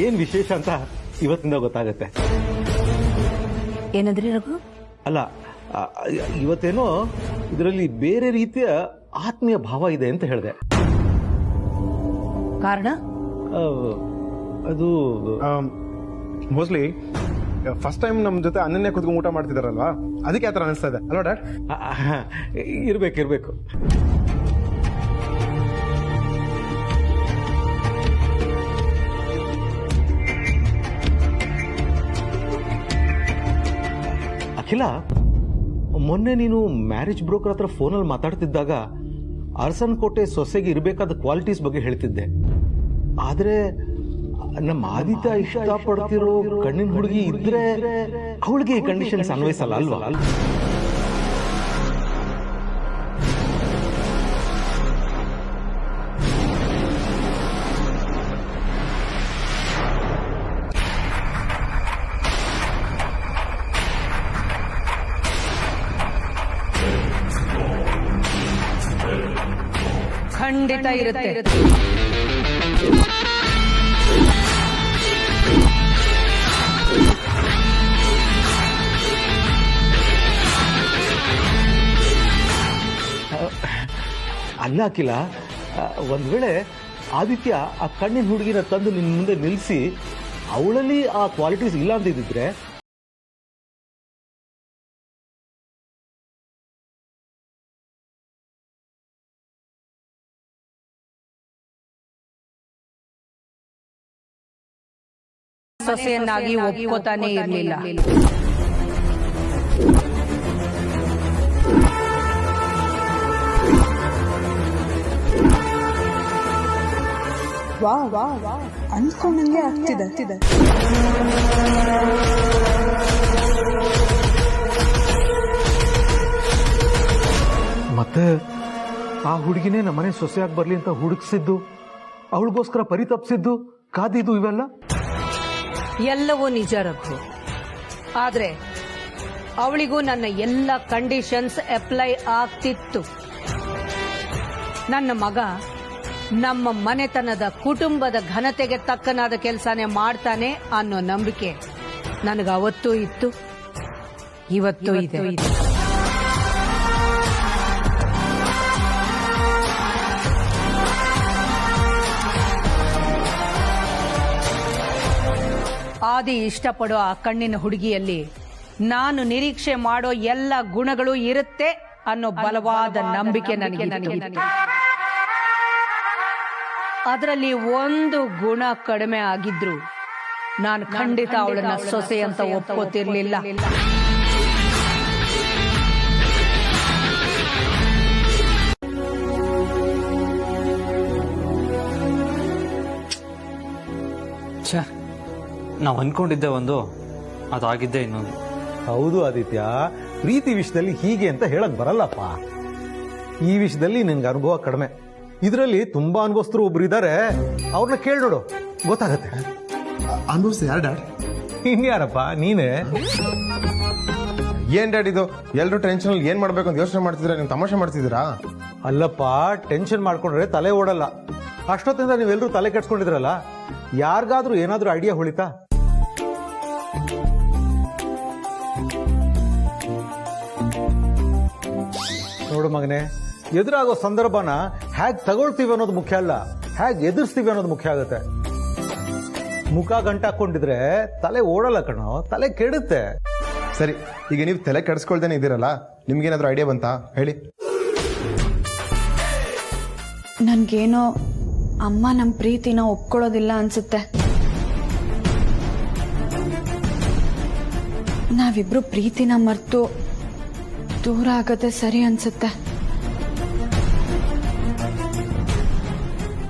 ಏನ್ ವಿಶೇಷ ಅಂತ ಇವತ್ತಿಂದ ಗೊತ್ತಾಗತ್ತೆ. ಏನಂದ್ರಿ ರಘು? ಅಲ್ಲ, ಇವತ್ತೇನೋ ಇದರಲ್ಲಿ ಬೇರೆ ರೀತಿಯ ಆತ್ಮೀಯ ಭಾವ ಇದೆ ಅಂತ ಹೇಳಿದೆ. ಕಾರಣ? ಅದು ಮೋಸ್ಟ್ಲಿ ಫಸ್ಟ್ ಟೈಮ್ ನಮ್ಮ ಜೊತೆ ಅನ್ನನ್ನೇ ಕುತ್ಕೊಂಡು ಊಟ ಮಾಡ್ತಿದಾರಲ್ವಾ, ಅದಕ್ಕೆ ಆ ಥರ ಅನಿಸ್ತಾ ಇದೆ ಅಲ್ವಾ ಡ್ಯಾಡ್? ಇರ್ಬೇಕು. ಅಖಿಲ, ಮೊನ್ನೆ ನೀನು ಮ್ಯಾರೇಜ್ ಬ್ರೋಕರ್ ಹತ್ರ ಫೋನಲ್ಲಿ ಮಾತಾಡ್ತಿದ್ದಾಗ ಅರಸನ್ ಕೋಟೆ ಸೊಸೆಗೆ ಇರಬೇಕಾದ ಕ್ವಾಲಿಟೀಸ್ ಬಗ್ಗೆ ಹೇಳ್ತಿದ್ದೆ. ಆದ್ರೆ ನಮ್ಮ ಆದಿತ್ಯ ಇಷ್ಟಪಡ್ತಿರೋ ಕಣ್ಣಿನ ಹುಡುಗಿ ಇದ್ರೆ ಅವಳಿಗೆ ಈ ಕಂಡೀಷನ್ಸ್ ಅನ್ವಯಿಸಲ್ಲ ಅಲ್ವಾ? ಖಂಡಿತ ಇರುತ್ತೆ. ಅಲ್ಲ ಅಖಿಲ, ಒಂದ್ ವೇಳೆ ಆದಿತ್ಯ ಆ ಕಣ್ಣಿನ ಹುಡುಗಿನ ತಂದು ನಿನ್ ಮುಂದೆ ನಿಲ್ಲಿಸಿ ಅವಳಲ್ಲಿ ಆ ಕ್ವಾಲಿಟೀಸ್ ಇಲ್ಲ ಅಂದಿದ್ರೆ ಸೊಸೆಯನ್ನಾಗಿ ಒಪ್ಕೋತಾನೆ ಇರಲಿಲ್ಲ. ಅನ್ಕೊಂಡಂಗೆ ಆಗ್ತಿದೆ. ಮತ್ತೆ ಆ ಹುಡುಗಿನೇ ನಮ್ಮನೆ ಸೊಸೆಯಾಗಿ ಬರ್ಲಿ ಅಂತ ಹುಡುಕ್ಸಿದ್ದು, ಅವಳಿಗೋಸ್ಕರ ಪರಿತಪ್ಸಿದ್ದು, ಕಾದಿದ್ದು, ಇವೆಲ್ಲ ಎಲ್ಲವೂ ನಿಜ ರಘು. ಆದ್ರೆ ಅವಳಿಗೂ ನನ್ನ ಎಲ್ಲ ಕಂಡೀಷನ್ಸ್ ಅಪ್ಲೈ ಆಗ್ತಿತ್ತು. ನನ್ನ ಮಗ ನಮ್ಮ ಮನೆತನದ ಕುಟುಂಬದ ಘನತೆಗೆ ತಕ್ಕನಾದ ಕೆಲಸನೇ ಮಾಡ್ತಾನೆ ಅನ್ನೋ ನಂಬಿಕೆ ನನಗೆ ಅವತ್ತೂ ಇತ್ತು, ಇವತ್ತೂ ಇದೆ. ಆದಿ ಇಷ್ಟಪಡೋ ಆ ಕಣ್ಣಿನ ಹುಡುಗಿಯಲ್ಲಿ ನಾನು ನಿರೀಕ್ಷೆ ಮಾಡೋ ಎಲ್ಲ ಗುಣಗಳು ಇರುತ್ತೆ ಅನ್ನೋ ಬಲವಾದ ನಂಬಿಕೆ ನನಗೆ ಅದರಲ್ಲಿ ಒಂದು ಗುಣ ಕಡಿಮೆ ಆಗಿದ್ರು ನಾನು ಖಂಡಿತ ಅವಳನ್ನ ಸೊಸೆ ಅಂತ ಒಪ್ಕೋತಿರ್ಲಿಲ್ಲ. ಛೇ, ನಾವು ಅನ್ಕೊಂಡಿದ್ದೆ ಒಂದು, ಅದಾಗಿದ್ದೆ ಇನ್ನೊಂದು. ಹೌದು ಆದಿತ್ಯ, ಪ್ರೀತಿ ವಿಷಯದಲ್ಲಿ ಹೀಗೆ ಅಂತ ಹೇಳಕ್ ಬರಲ್ಲಪ್ಪ. ಈ ವಿಷಯದಲ್ಲಿ ನಿನ್ಗೆ ಅನುಭವ ಕಡಿಮೆ. ಇದರಲ್ಲಿ ತುಂಬಾ ಅನುಭವಸ್ಥರು ಒಬ್ರು ಇದ್ದಾರೆ, ಅವ್ರನ್ನ ಕೇಳಿ ನೋಡು, ಗೊತ್ತಾಗತ್ತೆ. ಅನುಭವಿಸ್ತಾ ಯಾರು ಡ್ಯಾಡ್? ಇನ್ಯಾರಪ್ಪ, ನೀನೇ. ಏನ್ ಡ್ಯಾಡ್ ಇದು? ಎಲ್ರು ಟೆನ್ಷನ್ ಅಲ್ಲಿ ಏನ್ ಮಾಡ್ಬೇಕು ಅಂತ ಯೋಚನೆ ಮಾಡ್ತಿದ್ದೀರಾ? ನೀವು ತಮಾಷೆ ಮಾಡ್ತಿದ್ದೀರಾ? ಅಲ್ಲಪ್ಪ, ಟೆನ್ಷನ್ ಮಾಡ್ಕೊಂಡ್ರೆ ತಲೆ ಓಡಲ್ಲ. ಅಷ್ಟೊತ್ತಿಂದ ನೀವೆಲ್ಲರೂ ತಲೆ ಕೆಡ್ಸ್ಕೊಂಡಿದ್ರಲ್ಲ, ಯಾರಿಗಾದ್ರೂ ಏನಾದ್ರೂ ಐಡಿಯಾ ಹೊಳಿತಾ? ನೋಡು ಮಗನೇ, ಎದುರಾಗೋ ಸಂದರ್ಭನ ಹೇಗ್ ತಗೊಳ್ತೀವಿ ಅನ್ನೋದು ಮುಖ್ಯ ಅಲ್ಲ, ಹೇಗ್ ಎದುರಿಸ್ತೀವಿ ಅನ್ನೋದು ಮುಖ್ಯ ಆಗುತ್ತೆ. ಮುಖ ಗಂಟಾಕೊಂಡಿದ್ರೆ ತಲೆ ಓಡಲ್ಲ ಕಣೋ, ತಲೆ ಕೆಡುತ್ತೆ. ಸರಿ, ಈಗ ನೀವು ತಲೆ ಕೆಡಿಸ್ಕೊಳ್ದೇನೆ ಇದ್ದೀರಲ್ಲ, ನಿಮ್ಗೇನಾದ್ರೂ ಐಡಿಯಾ ಬಂತಾ? ಹೇಳಿ. ನನ್ಗೇನೋ ಅಮ್ಮ ನಮ್ಮ ಪ್ರೀತಿನ ಒಪ್ಕೊಳ್ಳೋದಿಲ್ಲ ಅನ್ಸುತ್ತೆ. ನಾವಿಬ್ರು ಪ್ರೀತಿನ ಮರ್ತು ದೂರ ಆಗದೆ ಸರಿ ಅನ್ಸುತ್ತೆ.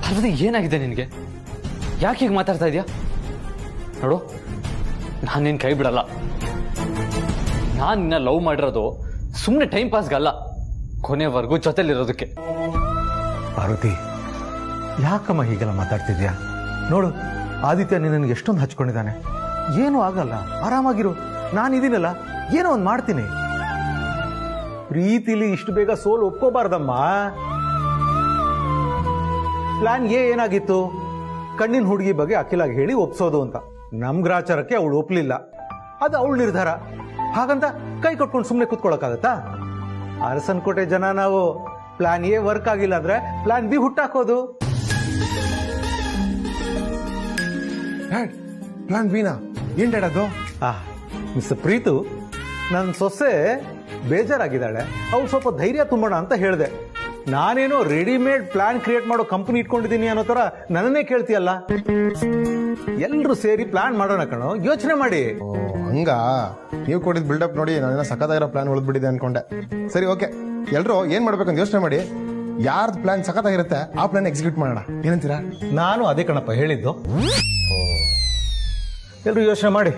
ಪಾರ್ವತಿ, ಏನಾಗಿದೆ ನಿನಗೆ? ಯಾಕೆ ಹೀಗೆ ಮಾತಾಡ್ತಾ ಇದೆಯಾ? ನೋಡು, ನಾನು ನಿನ್ನ ಕೈ ಬಿಡಲ್ಲ. ನಾನು ನಿನ್ನ ಲವ್ ಮಾಡಿರೋದು ಸುಮ್ಮನೆ ಟೈಮ್ ಪಾಸ್ಗಲ್ಲ, ಕೊನೆವರೆಗೂ ಜೊತೆಲಿರೋದಕ್ಕೆ. ಪಾರ್ವತಿ, ಯಾಕಮ್ಮ ಹೀಗೆಲ್ಲ ಮಾತಾಡ್ತಿದ್ಯಾ? ನೋಡು, ಆದಿತ್ಯ ನಿನ್ನನ್ನು ಎಷ್ಟೊಂದು ಹಚ್ಕೊಂಡಿದ್ದಾನೆ. ಏನೂ ಆಗಲ್ಲ, ಆರಾಮಾಗಿರು. ನಾನಿದ್ದೀನಲ್ಲ, ಏನೋ ಒಂದು ಮಾಡ್ತೀನಿ. ಪ್ರೀತಿಲಿ ಇಷ್ಟು ಬೇಗ ಸೋಲು ಒಪ್ಕೋಬಾರ್ದಮ್ಮ. ಪ್ಲಾನ್ ಎ ಏನಾಗಿತ್ತು? ಕಣ್ಣಿನ ಹುಡುಗಿ ಬಗ್ಗೆ ಅಖಿಲಾಗಿ ಹೇಳಿ ಒಪ್ಸೋದು ಅಂತ. ನಮ್ ಗ್ರಾಚಾರಕ್ಕೆ ಅವಳು ಒಪ್ಲಿಲ್ಲ, ಅದು ಅವಳು ನಿರ್ಧಾರ. ಹಾಗಂತ ಕೈ ಕಟ್ಕೊಂಡು ಸುಮ್ಮನೆ ಕೂತ್ಕೊಳಕ್ಕಾಗತ್ತಾ? ಅರಸನ್ಕೋಟೆ ಜನ ನಾವು. ಪ್ಲಾನ್ ಎ ವರ್ಕ್ ಆಗಿಲ್ಲ ಅಂದ್ರೆ ಪ್ಲಾನ್ ಬಿ ಹುಟ್ಟಾಕೋದು. ಪ್ಲಾನ್ ಬಿನಾ? ಏನ್ ಡ್ಯಾಡ್ ಅದು? ಮಿಸ್ ಪ್ರೀತು, ನನ್ನ ಸೊಸೆ ಬೇಜಾರಾಗಿದ್ದಾಳೆ, ಅವ್ಳು ಸ್ವಲ್ಪ ಧೈರ್ಯ ತುಂಬೋಣ ಅಂತ ಹೇಳಿದೆ. ನಾನೇನೋ ರೆಡಿಮೇಡ್ ಪ್ಲಾನ್ ಕ್ರಿಯೇಟ್ ಮಾಡೋ ಕಂಪನಿ ಇಟ್ಕೊಂಡಿದ್ದೀನಿ ಅನ್ನೋ ತರ ನನ್ನನ್ನೇ ಕೇಳ್ತೀಯಲ್ಲ. ಎಲ್ರು ಸೇರಿ ಪ್ಲಾನ್ ಮಾಡೋಣ ಕಣೋ, ಯೋಚನೆ ಮಾಡಿ. ಹಂಗ ನೀವು ಕೊಟ್ಟಿದ್ ಬಿಲ್ಡಪ್ ನೋಡಿ ನಾನೇನೋ ಸಖತ್ತಾಗಿರೋ ಪ್ಲಾನ್ ಉಳಿದ್ಬಿಟ್ಟಿದೆ ಅನ್ಕೊಂಡೆ. ಸರಿ, ಓಕೆ, ಎಲ್ರು ಏನ್ ಮಾಡ್ಬೇಕಂತ ಯೋಚನೆ ಮಾಡಿ. ಯಾರ್ದು ಪ್ಲಾನ್ ಸಖತ್ತಾಗಿರುತ್ತೆ ಆ ಪ್ಲಾನ್ ಎಕ್ಸಿಕ್ಯೂಟ್ ಮಾಡೋಣ. ಏನಂತೀರಾ? ನಾನು ಅದೇ ಕಣಪ್ಪ ಹೇಳಿದ್ದು. ಎಲ್ರು ಯೋಚನೆ ಮಾಡಿ.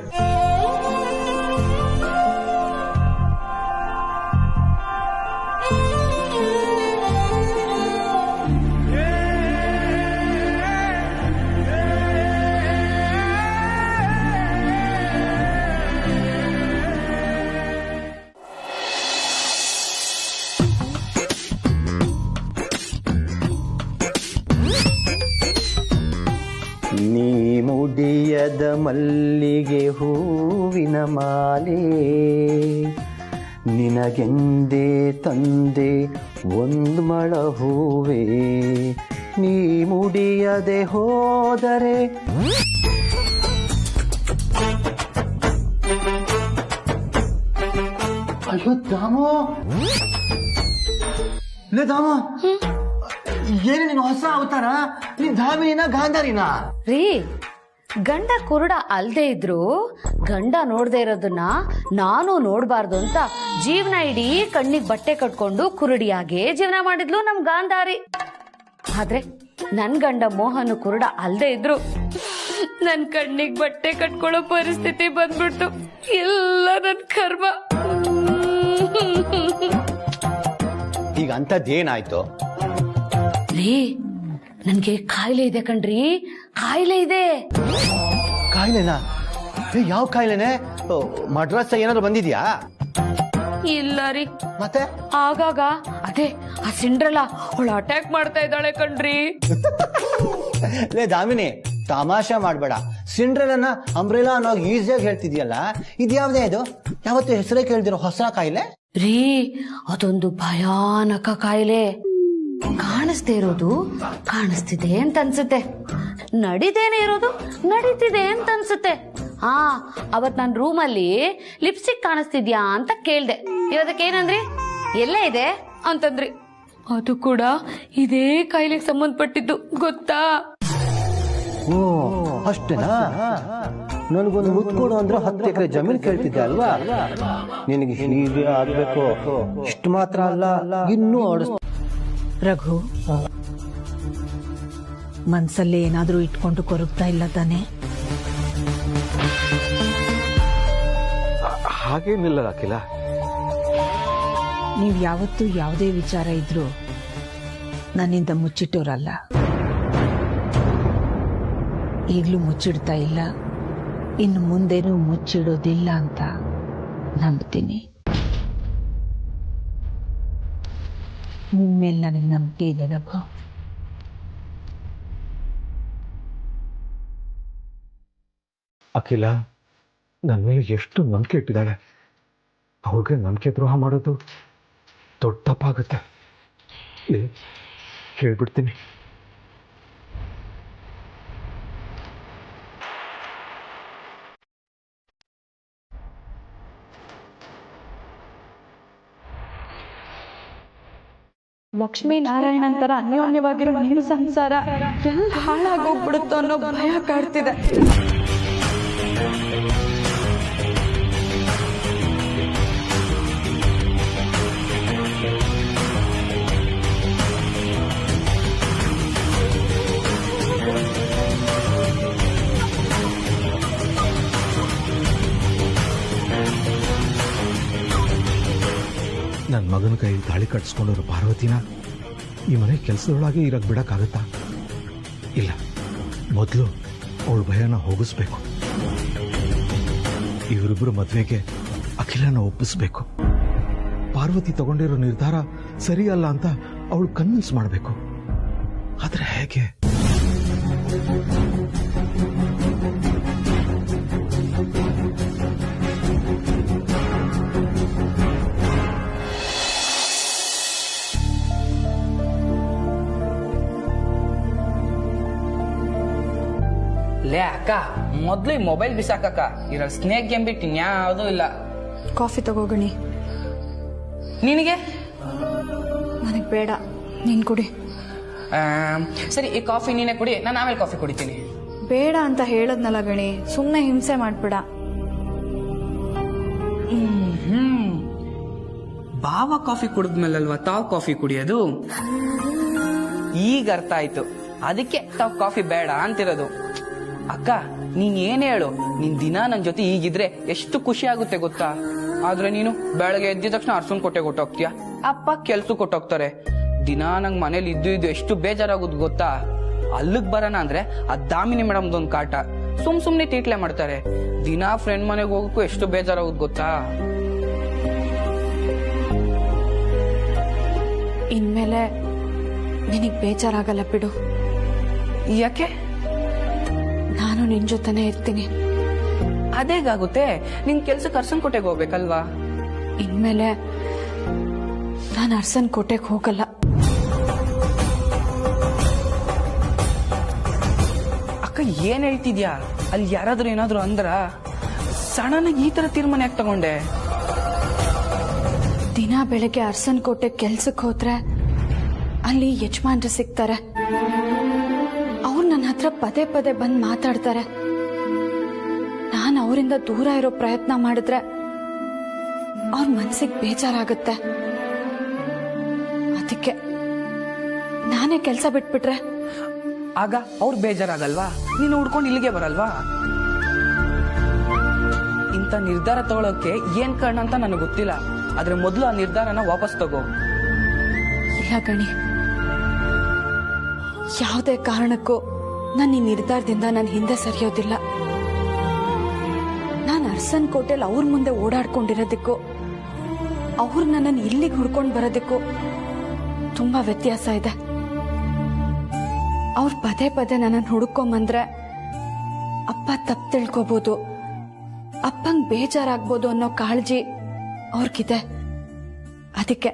ನೀ ಮುಡಿಯದ ಮಲ್ಲಿಗೆ ಹೂವಿನ ಮಾಲೆ, ನಿನಗೆಂದೇ ತಂದೆ ಒಂದು ಮಳ ಹೂವೇ, ನೀ ಮುಡಿಯದೆ ಹೋದರೆ ಅಯ್ಯೋ ದಾಮೋ, ಲೇ ದಾಮೋ, ಏನು ನೀನು ಹೊಸ ಅವತಾರ? ನೀನ್ ಧಾಮಿನ ಗಾಂಧಾರಿನ? ರೀ, ಗಂಡ ಕುರುಡ ಅಲ್ದೇ ಇದ್ರು ಗಂಡ ನೋಡ್ದೆ ಇರೋದನ್ನ ನಾನು ನೋಡ್ಬಾರ್ದು ಅಂತ ಜೀವನ ಇಡೀ ಕಣ್ಣಿಗೆ ಬಟ್ಟೆ ಕಟ್ಕೊಂಡು ಕುರುಡಿಯಾಗೆ ಜೀವನ ಮಾಡಿದ್ಲು ನಮ್ ಗಾಂಧಾರಿ. ಆದ್ರೆ ನನ್ ಗಂಡ ಮೋಹನ್ ಕುರುಡ ಅಲ್ದೇ ಇದ್ರು ನನ್ ಕಣ್ಣಿಗೆ ಬಟ್ಟೆ ಕಟ್ಕೊಳ್ಳೋ ಪರಿಸ್ಥಿತಿ ಬಂದ್ಬಿಡ್ತು. ಎಲ್ಲ ನನ್ ಕರ್ಮ. ಈಗ ಅಂತದ್ದೇನಾಯ್ತು? ರೀ, ನನ್ಗೆ ಕಾಯಿಲೆ ಇದೆ ಕಣ್ರಿ, ಕಾಯಿಲೆ ಇದೆ. ಕಾಯಿಲೆನಾ? ಯಾವ ಕಾಯಿಲೆನೆ? ಮಡ್ರಾಸ್ ಏನಾದ್ರು ಬಂದಿದ್ಯಾ? ಇಲ್ಲ ರೀ. ಮತ್ತೆ ಆಗಾಗ ಅದೇ ಆ ಸಿಂಡ್ರಲ್ಲ ಅವಳು ಅಟ್ಯಾಕ್ ಮಾಡ್ತಾ ಇದ್ದಾಳೆ ಕಣ್ರಿ. ಲೇ ದಾಮಿನಿ, ತಮಾಷೆ ಮಾಡ್ಬೇಡ. ಸಿಂಡ್ರೆಲನ್ನ ಅಂಬ್ರೆಲಾ ಅನ್ನೋ ಈಸಿಯಾಗಿ ಹೇಳ್ತಿದ್ಯಲ್ಲ, ಇದ್ಯಾವ್ದೇ ಇದು? ಯಾವತ್ತು ಹೆಸರೇ ಕೇಳ್ದಿರೋ ಹೊಸ ಕಾಯಿಲೆ? ರೀ, ಅದೊಂದು ಭಯಾನಕ ಕಾಯಿಲೆ. ಕಾಣಿಸ್ದೇ ಇರೋದು ಕಾಣಿಸ್ತಿದೆ ಅಂತ ಅನ್ಸುತ್ತೆ, ನಡಿದೇನೆ ಇರೋದು ನಡೀತಿದೆ ಅಂತ ಅನ್ಸುತ್ತೆ. ಅವತ್ ನನ್ ರೂಮಲ್ಲಿ ಲಿಪ್ಸ್ಟಿಕ್ ಕಾಣಿಸ್ತಿದ್ಯಾ ಅಂತ ಕೇಳ್ದೆ. ಇವತ್ತಕ್ಕೆ ಏನಂದ್ರಿ? ಎಲ್ಲ ಇದೆ ಅಂತಂದ್ರಿ. ಅದು ಕೂಡ ಇದೇ ಕಾಯಿಲೆಗೆ ಸಂಬಂಧಪಟ್ಟಿದ್ದು ಗೊತ್ತಾ? ಓ ಅಷ್ಟೇನಾ? ನನಗೊಂದು ಮುತ್ತು ಕೊಡು ಅಂದ್ರೆ 10 ಎಕರೆ ಜಮೀನು ಕೇಳ್ತಿದ್ದೆ ಅಲ್ವಾ? ನಿನಗೆ ಹೀಗೆ ಆಗ್ಬೇಕು. ಇಷ್ಟು ಮಾತ್ರ ಅಲ್ಲ, ಇನ್ನೂ ರಘು, ಮನ್ಸಲ್ಲಿ ಏನಾದ್ರೂ ಇಟ್ಕೊಂಡು ಕೊರಗ್ತಾ ಇಲ್ಲ ತಾನೆ? ಹಾಗೇನಿಲ್ಲ ಅಖಿಲ. ನೀವ್ ಯಾವತ್ತೂ ಯಾವುದೇ ವಿಚಾರ ಇದ್ರೂ ನನ್ನಿಂದ ಮುಚ್ಚಿಟ್ಟೋರಲ್ಲ. ಈಗ್ಲೂ ಮುಚ್ಚಿಡ್ತಾ ಇಲ್ಲ, ಇನ್ನು ಮುಂದೇನೂ ಮುಚ್ಚಿಡೋದಿಲ್ಲ ಅಂತ ನಂಬ್ತೀನಿ. ನಿಮ್ಮೇಲೆ ನನಗೆ ನಂಬಿಕೆ ಇದೆ ರಘು. ಅಖಿಲ ನನ್ನ ಮೇಲೆ ಎಷ್ಟು ನಂಬಿಕೆ ಇಟ್ಟಿದ್ದಾಳೆ. ಅವ್ರಿಗೆ ನಂಬಿಕೆ ದ್ರೋಹ ಮಾಡೋದು ದೊಡ್ಡ ತಪ್ಪಾಗುತ್ತೆ. ಹೇಳ್ಬಿಡ್ತೀನಿ. ಲಕ್ಷ್ಮೀ ನಾರಾಯಣನ್ ತರ ಅನ್ಯೋನ್ಯವಾಗಿರೋ ನಿನ್ನ ಸಂಸಾರ ಎಲ್ಲ ಹಾಳಾಗೋಗ್ಬಿಡುತ್ತೋ ಅನ್ನೋ ಭಯ ಕಾಡ್ತಿದೆ. ನನ್ನ ಮಗನ ಕೈ ತಾಳಿ ಕಟ್ಸ್ಕೊಂಡವರು ಪಾರ್ವತಿನ ಈ ಮನೆ ಕೆಲಸದೊಳಗೆ ಇರಕ್ಕೆ ಬಿಡಕ್ಕಾಗತ್ತಾ? ಇಲ್ಲ, ಮೊದಲು ಅವಳ ಭಯನ ಹೋಗಿಸ್ಬೇಕು. ಇವರಿಬ್ಬರು ಮದುವೆಗೆ ಅಖಿಲನ ಒಪ್ಪಿಸ್ಬೇಕು. ಪಾರ್ವತಿ ತಗೊಂಡಿರೋ ನಿರ್ಧಾರ ಸರಿಯಲ್ಲ ಅಂತ ಅವಳು ಕನ್ವಿನ್ಸ್ ಮಾಡಬೇಕು. ಆದ್ರೆ ಹೇಗೆ? ಲೇ ಅಕ್ಕ, ಮೊದ್ಲು ಈ ಮೊಬೈಲ್ ಬಿಸಾಕಕ್ಕ. ಇದ್ರಲ್ಲಿ ಸ್ನೇಕ್ ಗೇಮ್ ಬಿಟ್ಟು ಇನ್ಯಾವುದೂ ಇಲ್ಲ. ಕಾಫಿ ತಗೋಗಣಿ. ನಿನಗೆ? ನನಗೆ ಬೇಡ, ನೀನ್ ಕುಡಿ. ಸರಿ, ಈ ಕಾಫಿ ನೀನೇ ಕುಡಿ, ನಾನು ಆಮೇಲೆ ಕಾಫಿ ಕುಡಿತೀನಿ. ಬೇಡ ಅಂತ ಹೇಳದ್ನಲ್ಲ ಗಣಿ, ಸುಮ್ಮನೆ ಹಿಂಸೆ ಮಾಡ್ಬೇಡ. ಬಾವ ಕಾಫಿ ಕುಡಿದ್ಮೇಲಲ್ವಾ ತಾವ್ ಕಾಫಿ ಕುಡಿಯೋದು? ಈಗ ಅರ್ಥ ಆಯ್ತು, ಅದಕ್ಕೆ ತಾವ್ ಕಾಫಿ ಬೇಡ ಅಂತಿರೋದು. ಅಕ್ಕ, ನೀನ್ ಏನ್ ಹೇಳು, ನಿನ್ ದಿನ ನನ್ ಜೊತೆ ಈಗಿದ್ರೆ ಎಷ್ಟು ಖುಷಿ ಆಗುತ್ತೆ ಗೊತ್ತಾ? ಆದ್ರೆ ನೀನು ಬೆಳಗ್ಗೆ ಎದ್ದಿದ ತಕ್ಷಣ ಅರ್ಸನ್ ಕೊಟ್ಟೆ ಕೊಟ್ಟೋಗ್ತೀಯ, ಅಪ್ಪ ಕೆಲ್ಸ ಕೊಟ್ಟೋಗ್ತಾರೆ. ದಿನ ನಂಗ್ ಮನೇಲಿ ಇದ್ದು ಎಷ್ಟು ಬೇಜಾರಾಗುದ್ ಗೊತ್ತಾ? ಅಲ್ಲಿಗ್ ಬರೋಣ ಅಂದ್ರೆ ಆ ದಾಮಿನಿ ಮೇಡಮ್ದೊಂದ್ ಕಾಟ, ಸುಮ್ನೆ ತೀಟ್ಲೆ ಮಾಡ್ತಾರೆ. ದಿನ ಫ್ರೆಂಡ್ ಮನೆಗೆ ಹೋಗಕ್ಕೂ ಎಷ್ಟು ಬೇಜಾರಾಗುದ್ ಗೊತ್ತಾ? ಇನ್ಮೇಲೆ ನಿನಗ್ ಬೇಜಾರಾಗಲ್ಲ ಬಿಡು. ಯಾಕೆ? ನಾನು ನಿನ್ ಜೊತೆನೆ ಇರ್ತೀನಿ. ಅದೇಗಾಗುತ್ತೆ, ನಿನ್ ಕೆಲ್ಸಕ್ಕೆ ಅರ್ಸನ್ ಕೋಟೆಗೆ ಹೋಗ್ಬೇಕಲ್ವಾ? ಇನ್ಮೇಲೆ ನಾನು ಅರ್ಸನ್ ಕೋಟೆಗೆ ಹೋಗಲ್ಲ. ಅಕ್ಕ, ಏನ್ ಹೇಳ್ತಿದ್ಯಾ? ಅಲ್ಲಿ ಯಾರಾದ್ರೂ ಏನಾದ್ರು ಅಂದ್ರ? ಸಡನ್ ಆಗಿ ಈ ತರ ತೀರ್ಮಾನ ಯಾಕೆ ತಗೊಂಡೆ? ದಿನ ಬೆಳಗ್ಗೆ ಅರ್ಸನ್ ಕೋಟೆ ಕೆಲ್ಸಕ್ಕೆ ಹೋದ್ರೆ ಅಲ್ಲಿ ಯಜಮಾನ್ರು ಸಿಗ್ತಾರೆ. ಅವ್ರು ನನ್ನ ಹತ್ರ ಪದೇ ಪದೇ ಬಂದು ಮಾತಾಡ್ತಾರೆ. ನಾನು ಅವರಿಂದ ದೂರ ಇರೋ ಪ್ರಯತ್ನ ಮಾಡಿದ್ರೆ ಅವ್ರ ಮನ್ಸಿಗೆ ಬೇಜಾರಾಗುತ್ತೆ. ಅದಕ್ಕೆ ನಾನೇ ಕೆಲಸ ಬಿಟ್ಬಿಟ್ರೆ ಆಗ ಅವ್ರು ಬೇಜಾರಾಗಲ್ವಾ? ನೀನು ಹುಡ್ಕೊಂಡು ಇಲ್ಲಿಗೆ ಬರಲ್ವಾ? ಇಂಥ ನಿರ್ಧಾರ ತಗೊಳಕ್ಕೆ ಏನ್ ಕಾರಣ ಅಂತ ನನಗೆ ಗೊತ್ತಿಲ್ಲ, ಆದ್ರೆ ಮೊದಲು ಆ ನಿರ್ಧಾರನ ವಾಪಸ್ ತಗೋ. ಇಲ್ಲ ಗಣಿ, ಯಾವುದೇ ಕಾರಣಕ್ಕೂ ನನ್ನ ಈ ನಿರ್ಧಾರದಿಂದ ನಾನು ಹಿಂದೆ ಸರಿಯೋದಿಲ್ಲ. ನಾನು ಅರ್ಸನ್ ಕೋಟೆಲ್ ಅವ್ರ ಮುಂದೆ ಓಡಾಡ್ಕೊಂಡಿರೋದಕ್ಕೂ ಅವ್ರು ನನ್ನನ್ನು ಇಲ್ಲಿಗೆ ಹುಡ್ಕೊಂಡು ಬರೋದಕ್ಕೂ ತುಂಬಾ ವ್ಯತ್ಯಾಸ ಇದೆ. ಅವ್ರು ಪದೇ ಪದೇ ನನ್ನನ್ನು ಹುಡುಕೊಂಬಂದ್ರೆ ಅಪ್ಪ ತಪ್ಪು ತಿಳ್ಕೋಬಹುದು, ಅಪ್ಪಂಗ್ ಬೇಜಾರಾಗ್ಬೋದು ಅನ್ನೋ ಕಾಳಜಿ ಅವ್ರಿಗಿದೆ. ಅದಕ್ಕೆ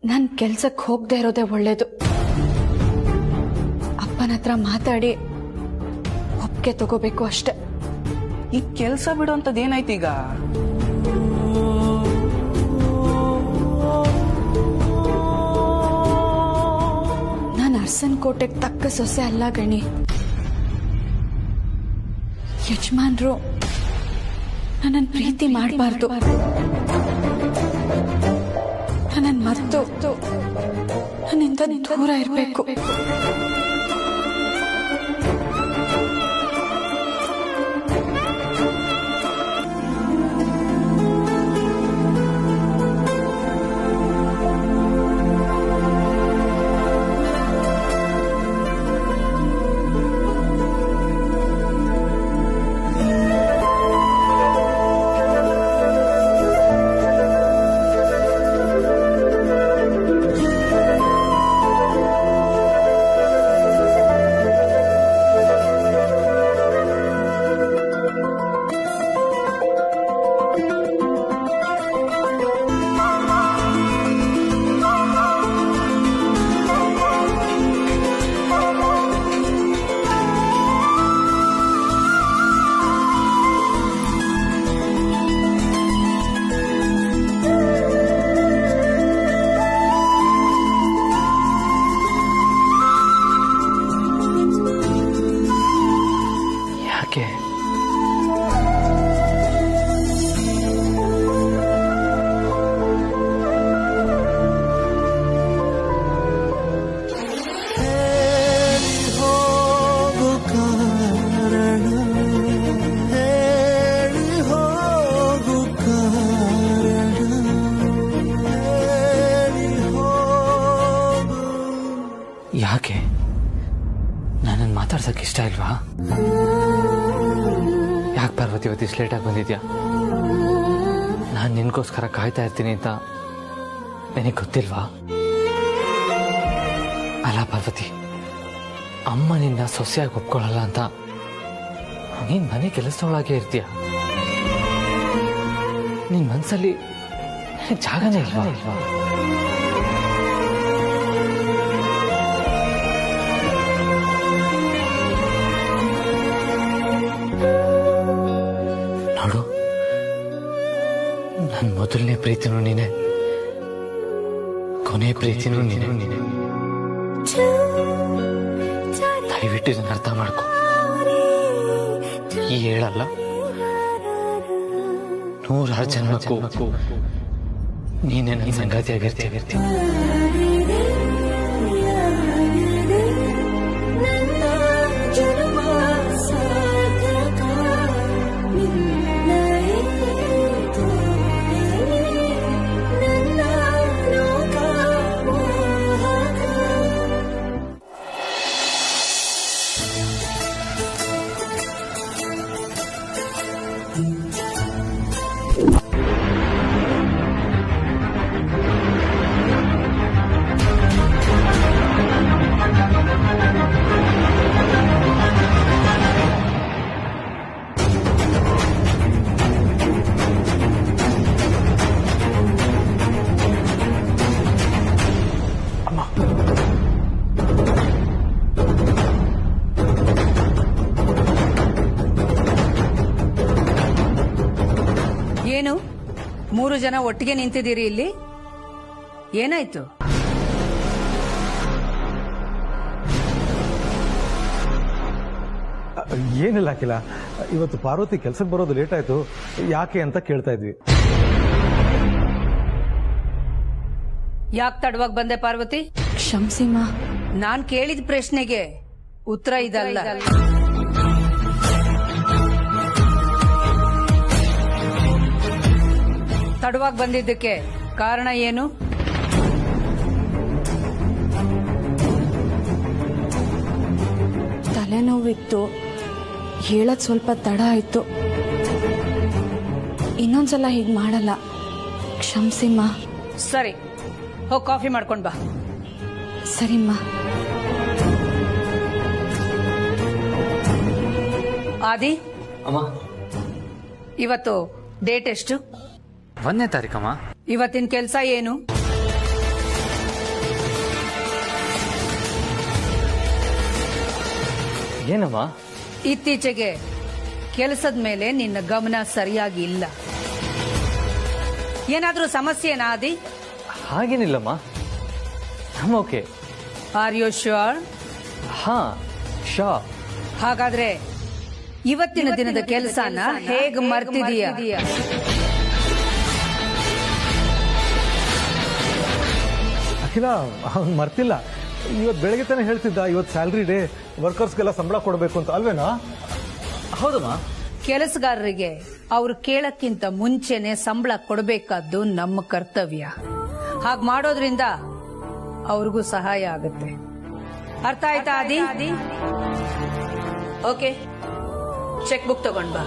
ನನ್ ಕೆಲ್ಸಕ್ಕೆ ಹೋಗದೆ ಇರೋದೇ ಒಳ್ಳೇದು. ಅಪ್ಪನ ಹತ್ರ ಮಾತಾಡಿ ಒಪ್ಪಿಗೆ ತಗೋಬೇಕು ಅಷ್ಟೆ. ಈ ಕೆಲ್ಸ ಬಿಡುವಂತದ್ದು ಏನಾಯ್ತು ಈಗ? ಅರಸನ್ ಕೋಟೆಗೆ ತಕ್ಕ ಸೊಸೆ ಅಲ್ಲ ಗಣಿ. ಯಜಮಾನ್ರು ನನ್ನನ್ನು ಪ್ರೀತಿ ಮಾಡಬಾರ್ದು, ನನ್ನನ್ನು ಮರೆತು ನನ್ನಿಂದ ದೂರ ಇರಬೇಕು. ಯಾಕೆ ನನ್ನನ್ನು ಮಾತಾಡ್ಸಕ್ಕೆ ಇಷ್ಟ ಇಲ್ವಾ? ಯಾಕೆ ಪಾರ್ವತಿ ಇವತ್ತು ಇಷ್ಟು ಲೇಟಾಗಿ ಬಂದಿದ್ಯಾ? ನಾನು ನಿನ್ಗೋಸ್ಕರ ಕಾಯ್ತಾ ಇರ್ತೀನಿ ಅಂತ ನನಗೆ ಗೊತ್ತಿಲ್ವಾ? ಅಲ್ಲ ಪಾರ್ವತಿ, ಅಮ್ಮ ನಿನ್ನ ಸೊಸೆಯಾಗಿ ಒಪ್ಕೊಳ್ಳಲ್ಲ ಅಂತ ನೀನ್ ಮನೆ ಕೆಲಸದೊಳಗೆ ಇರ್ತೀಯ. ನಿನ್ ಮನ್ಸಲ್ಲಿ ಜಾಗನೇ ಇಲ್ವಾ? ನೋಡು, ನನ್ನ ಮೊದಲನೇ ಪ್ರೀತಿನೂ ನೀನೆ, ಕೊನೆ ಪ್ರೀತಿನೂ ನೀನೆ. ದಯವಿಟ್ಟು ಇದನ್ನ ಅರ್ಥ ಮಾಡ್ಕೊ. ಈ ಹೇಳಲ್ಲ, 100 ಜನ್ಮಕ್ಕೂ ನೀನೇ ನನ್ನ ಸಂಗಾತಿಯಾಗಿರ್ತೀಯ. ಏನು 3 ಜನ ಒಟ್ಟಿಗೆ ನಿಂತಿದ್ದೀರಿ ಇಲ್ಲಿ? ಏನಾಯ್ತು? ಏನಿಲ್ಲ ಅಖಿಲ, ಇವತ್ತು ಪಾರ್ವತಿ ಕೆಲ್ಸಕ್ಕೆ ಬರೋದು ಲೇಟ್ ಆಯ್ತು, ಯಾಕೆ ಅಂತ ಕೇಳ್ತಾ ಇದ್ವಿ. ಯಾಕೆ ತಡವಾಗಿ ಬಂದೆ ಪಾರ್ವತಿ? ಕ್ಷಮಿಸಿಮ್ಮ. ನಾನ್ ಕೇಳಿದ ಪ್ರಶ್ನೆಗೆ ಉತ್ತರ ಇದಲ್ಲ. ತಡವಾಗಿ ಬಂದಿದ್ದಕ್ಕೆ ಕಾರಣ ಏನು? ತಲೆನೋವಿತ್ತು, ಹೇಳೋದು ಸ್ವಲ್ಪ ತಡ ಆಯ್ತು. ಇನ್ನೊಂದ್ಸಲ ಹೀಗೆ ಮಾಡಲ್ಲ, ಕ್ಷಮಿಸಿಮ್ಮ. ಸರಿ, ಹೋಗಿ ಕಾಫಿ ಮಾಡ್ಕೊಂಡ್ ಬಾ. ಸರಿಮ್ಮ. ಆದಿ, ಅಮ್ಮ, ಇವತ್ತು ಡೇಟ್ ಎಷ್ಟು? 1ನೇ ತಾರೀಕಮ್ಮ. ಇವತ್ತಿನ ಕೆಲಸ ಏನು? ಏನಮ್ಮ? ಇತ್ತೀಚೆಗೆ ಕೆಲಸದ ಮೇಲೆ ನಿನ್ನ ಗಮನ ಸರಿಯಾಗಿ ಇಲ್ಲ. ಏನಾದ್ರೂ ಸಮಸ್ಯೆನಾ ಆದಿ? ಹಾಗೇನಿಲ್ಲಮ್ಮ, ಓಕೆ. Are you sure? ಹಾ ಶಾ. ಹಾಗಾದ್ರೆ ಇವತ್ತಿನ ದಿನದ ಕೆಲಸನ ಹೇಗ್ ಮರ್ತಿದೀಯ? ಅಖಿಲ ಅವ್ನು ಮರ್ತಿಲ್ಲ. ಇವತ್ತು ಬೆಳಗ್ಗೆ ತಾನೇ ಹೇಳ್ತಿದ್ದ ಇವತ್ತು ಸ್ಯಾಲ್ರಿ ಡೇ, ವರ್ಕರ್ಸ್ಗೆಲ್ಲ ಸಂಬಳ ಕೊಡಬೇಕು ಅಂತ, ಅಲ್ವೇನಾ? ಹೌದಮ್ಮ. ಕೆಲಸಗಾರರಿಗೆ ಅವ್ರು ಕೇಳಕ್ಕಿಂತ ಮುಂಚೆನೆ ಸಂಬಳ ಕೊಡಬೇಕಾದ್ದು ನಮ್ಮ ಕರ್ತವ್ಯ. ಹಾಗ್ ಮಾಡೋದ್ರಿಂದ ಅವ್ರಿಗೂ ಸಹಾಯ ಆಗುತ್ತೆ. ಅರ್ಥ ಆಯ್ತಾ ಆದಿ? ಓಕೆ, ಚೆಕ್ ಬುಕ್ ತಗೊಂಡ್ ಬಾ,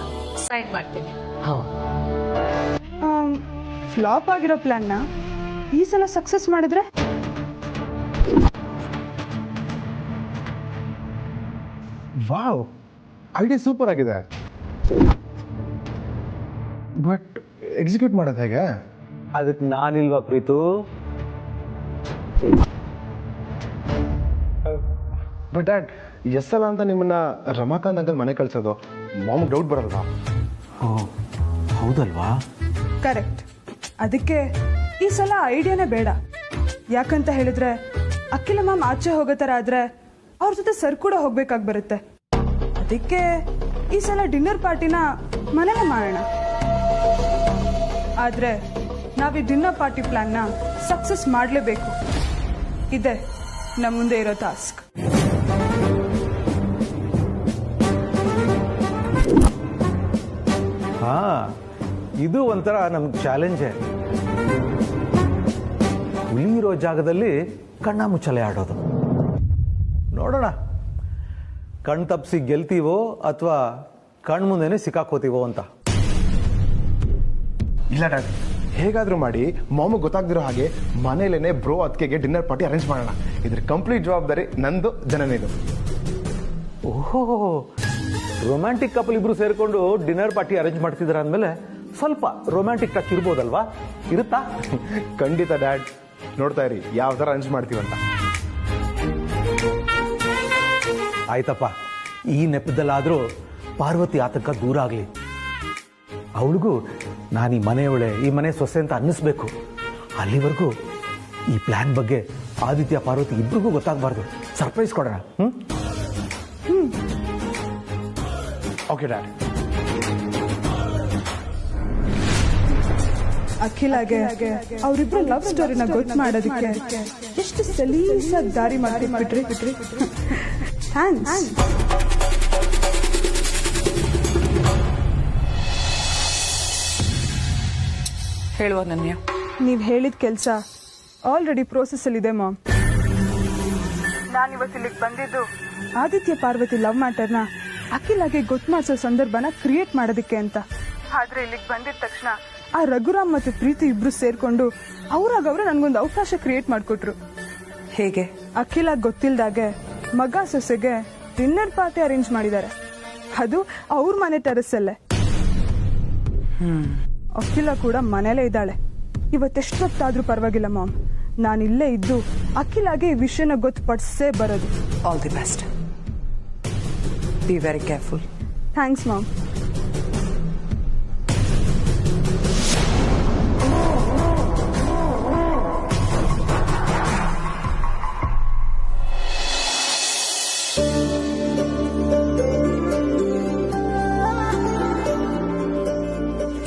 ಸೈನ್ ಮಾಡ್ತೀನಿ. ಫ್ಲಾಪ್ ಆಗಿರೋ ಪ್ಲಾನ್ನ ಈ ಸಲ ಸಕ್ಸಸ್ ಮಾಡಿದ್ರೆ ವಾವ್, ಐಡಿಯಾ ಸೂಪರ್ ಆಗಿದೆ. ಬಟ್ ಎಕ್ಸಿಕ್ಯೂಟ್ ಮಾಡೋದು ಹೇಗೆ? ಅದಕ್ಕೆ ನಾನಿಲ್ವಾ ಪ್ರೀತು? ಬಟ್ ಡ್ಯಾಡ್, ಎಷ್ಟಲ್ಲ ಅಂತ ನಿಮ್ಮನ್ನ ರಮಾಕಾಂತ್ ಅಂಕಲ್ ಮನೆ ಕಳ್ಸೋದು? ಮಾಮ್ ಡೌಟ್ ಬರಲ್ವಾ? ಹೌದಲ್ವಾ? ಕರೆಕ್ಟ್. ಅದಕ್ಕೆ ಈ ಸಲ ಐಡಿಯಾನೇ ಬೇಡ. ಯಾಕಂತ ಹೇಳಿದ್ರೆ ಅಖಿಲ ಮ್ಯಾಮ್ ಆಚೆ ಹೋಗೋ ಥರ ಆದ್ರೆ ಅವ್ರ ಜೊತೆ ಸರ್ ಕೂಡ ಹೋಗ್ಬೇಕಾಗಿ ಬರುತ್ತೆ. ಅದಕ್ಕೆ ಈ ಸಲ ಡಿನ್ನರ್ ಪಾರ್ಟಿನ ಮನೇಲೆ ಮಾಡೋಣ. ಆದ್ರೆ ನಾವೀ ಡಿನ್ನರ್ ಪಾರ್ಟಿ ಪ್ಲಾನ್ನ ಸಕ್ಸಸ್ ಮಾಡಲೇಬೇಕು. ಇದೆ ನಮ್ಮ ಮುಂದೆ ಇರೋ ಟಾಸ್ಕ್. ಹಾ, ಇದು ಒಂಥರ ನಮ್ಗೆ ಚಾಲೆಂಜೇ. ಉಳಿಯಿರೋ ಜಾಗದಲ್ಲಿ ಕಣ್ಣ ಮುಚ್ಚಲೆ ಆಡೋದು. ನೋಡೋಣ, ಕಣ್ ತಪ್ಪಿಸಿ ಗೆಲ್ತೀವೋ ಅಥವಾ ಕಣ್ಮುಂದೆನೆ ಸಿಕ್ಕಾಕೋತೀವೋ ಅಂತ. ಇಲ್ಲ ಡ್ಯಾಡ್, ಹೇಗಾದ್ರೂ ಮಾಡಿ ಮಾಮಿಗೆ ಗೊತ್ತಾಗ್ದಿರೋ ಹಾಗೆ ಮನೇಲೇನೆ ಬ್ರೋ ಅದಕ್ಕೆ ಡಿನ್ನರ್ ಪಾರ್ಟಿ ಅರೇಂಜ್ ಮಾಡೋಣ. ಇದ್ರ ಕಂಪ್ಲೀಟ್ ಜವಾಬ್ದಾರಿ ನಂದು, ಜನನಿದು. ಓಹೋ, ರೊಮ್ಯಾಂಟಿಕ್ ಕಪಲ್ ಇಬ್ರು ಸೇರ್ಕೊಂಡು ಡಿನ್ನರ್ ಪಾರ್ಟಿ ಅರೇಂಜ್ ಮಾಡ್ತಿದ್ರ ಅಂದಮೇಲೆ ಸ್ವಲ್ಪ ರೊಮ್ಯಾಂಟಿಕ್ ಟಚ್ ಇರ್ಬೋದಲ್ವಾ? ಇರುತ್ತಾ? ಖಂಡಿತ ಡ್ಯಾಡ್, ನೋಡ್ತಾ ಇರಿ ಯಾವ ಥರ ಅರೇಂಜ್ ಮಾಡ್ತೀವಂತ. ಆಯ್ತಪ್ಪ, ಈ ನೆಪದಲ್ಲಾದ್ರೂ ಪಾರ್ವತಿ ಆತಂಕ ದೂರ ಆಗ್ಲಿ. ಅವಳಿಗೂ ನಾನು ಈ ಮನೆಯವಳೆ, ಈ ಮನೆ ಸೊಸೆ ಅಂತ ಅನ್ನಿಸ್ಬೇಕು. ಅಲ್ಲಿವರೆಗೂ ಈ ಪ್ಲಾನ್ ಬಗ್ಗೆ ಆದಿತ್ಯ ಪಾರ್ವತಿ ಇಬ್ರಿಗೂ ಗೊತ್ತಾಗಬಾರ್ದು. ಸರ್ಪ್ರೈಸ್ ಕೊಡೋಣ. Okay dad. ಅಖಿಲಾಗೆ ಅವರಿಬ್ರು ಲವ್ ಸ್ಟೋರಿನ ಗೊತ್ತು ಮಾಡೋದಕ್ಕೆ ಎಷ್ಟು ಸಲೀಸಾಗಿ ದಾರಿ ಮಾಡಿಬಿಟ್ರಿ. ಥ್ಯಾಂಕ್ಸ್. ಹೇಳುವ ನನ್ಯ, ನೀವ್ ಹೇಳಿದ ಕೆಲಸ ಆಲ್ರೆಡಿ ಪ್ರೋಸೆಸ್ ಅಲ್ಲಿ ಇದೆ ಮಾಮ್. ನಾನಿವತ್ತು ಇಲ್ಲಿಗೆ ಬಂದಿದ್ದು ಆದಿತ್ಯ ಪಾರ್ವತಿ ಲವ್ ಮ್ಯಾಟರ್ನ ಅಖಿಲಾಗೆ ಗೊತ್ತು ಮಾಡಿಸೋ ಸಂದರ್ಭನ ಕ್ರಿಯೇಟ್ ಮಾಡೋದಕ್ಕೆ ಅಂತ. ಆದ್ರೆ ಇಲ್ಲಿಗೆ ಬಂದಿದ ತಕ್ಷಣ ಆ ರಘುರಾಮ್ ಮತ್ತು ಪ್ರೀತಿ ಇಬ್ರು ಸೇರ್ಕೊಂಡು ಅವ್ರಾಗವ್ರು ನನ್ಗೊಂದು ಅವಕಾಶ ಕ್ರಿಯೇಟ್ ಮಾಡ್ಕೊಟ್ರು. ಹೇಗೆ? ಅಖಿಲಾಗ್ ಗೊತ್ತಿಲ್ದಾಗೆ ಮಗ ಸೊಸೆಗೆ ಡಿನ್ನರ್ ಪಾರ್ಟಿ ಅರೇಂಜ್ ಮಾಡಿದ್ದಾರೆ. ಅದು ಅವ್ರ ಮನೆ ಟೆರಸಲ್ಲೇ. ಅಖಿಲ ಕೂಡ ಮನೇಲೇ ಇದ್ದಾಳೆ. ಇವತ್ತೆಷ್ಟೊತ್ತಾದ್ರೂ ಪರವಾಗಿಲ್ಲ ಮಾಮ್, ನಾನಿಲ್ಲೇ ಇದ್ದು ಅಖಿಲಾಗೆ ಈ ವಿಷಯನ ಗೊತ್ತುಪಡಿಸೇ ಬರೋದು. All the best. Be very careful. Thanks ma'am.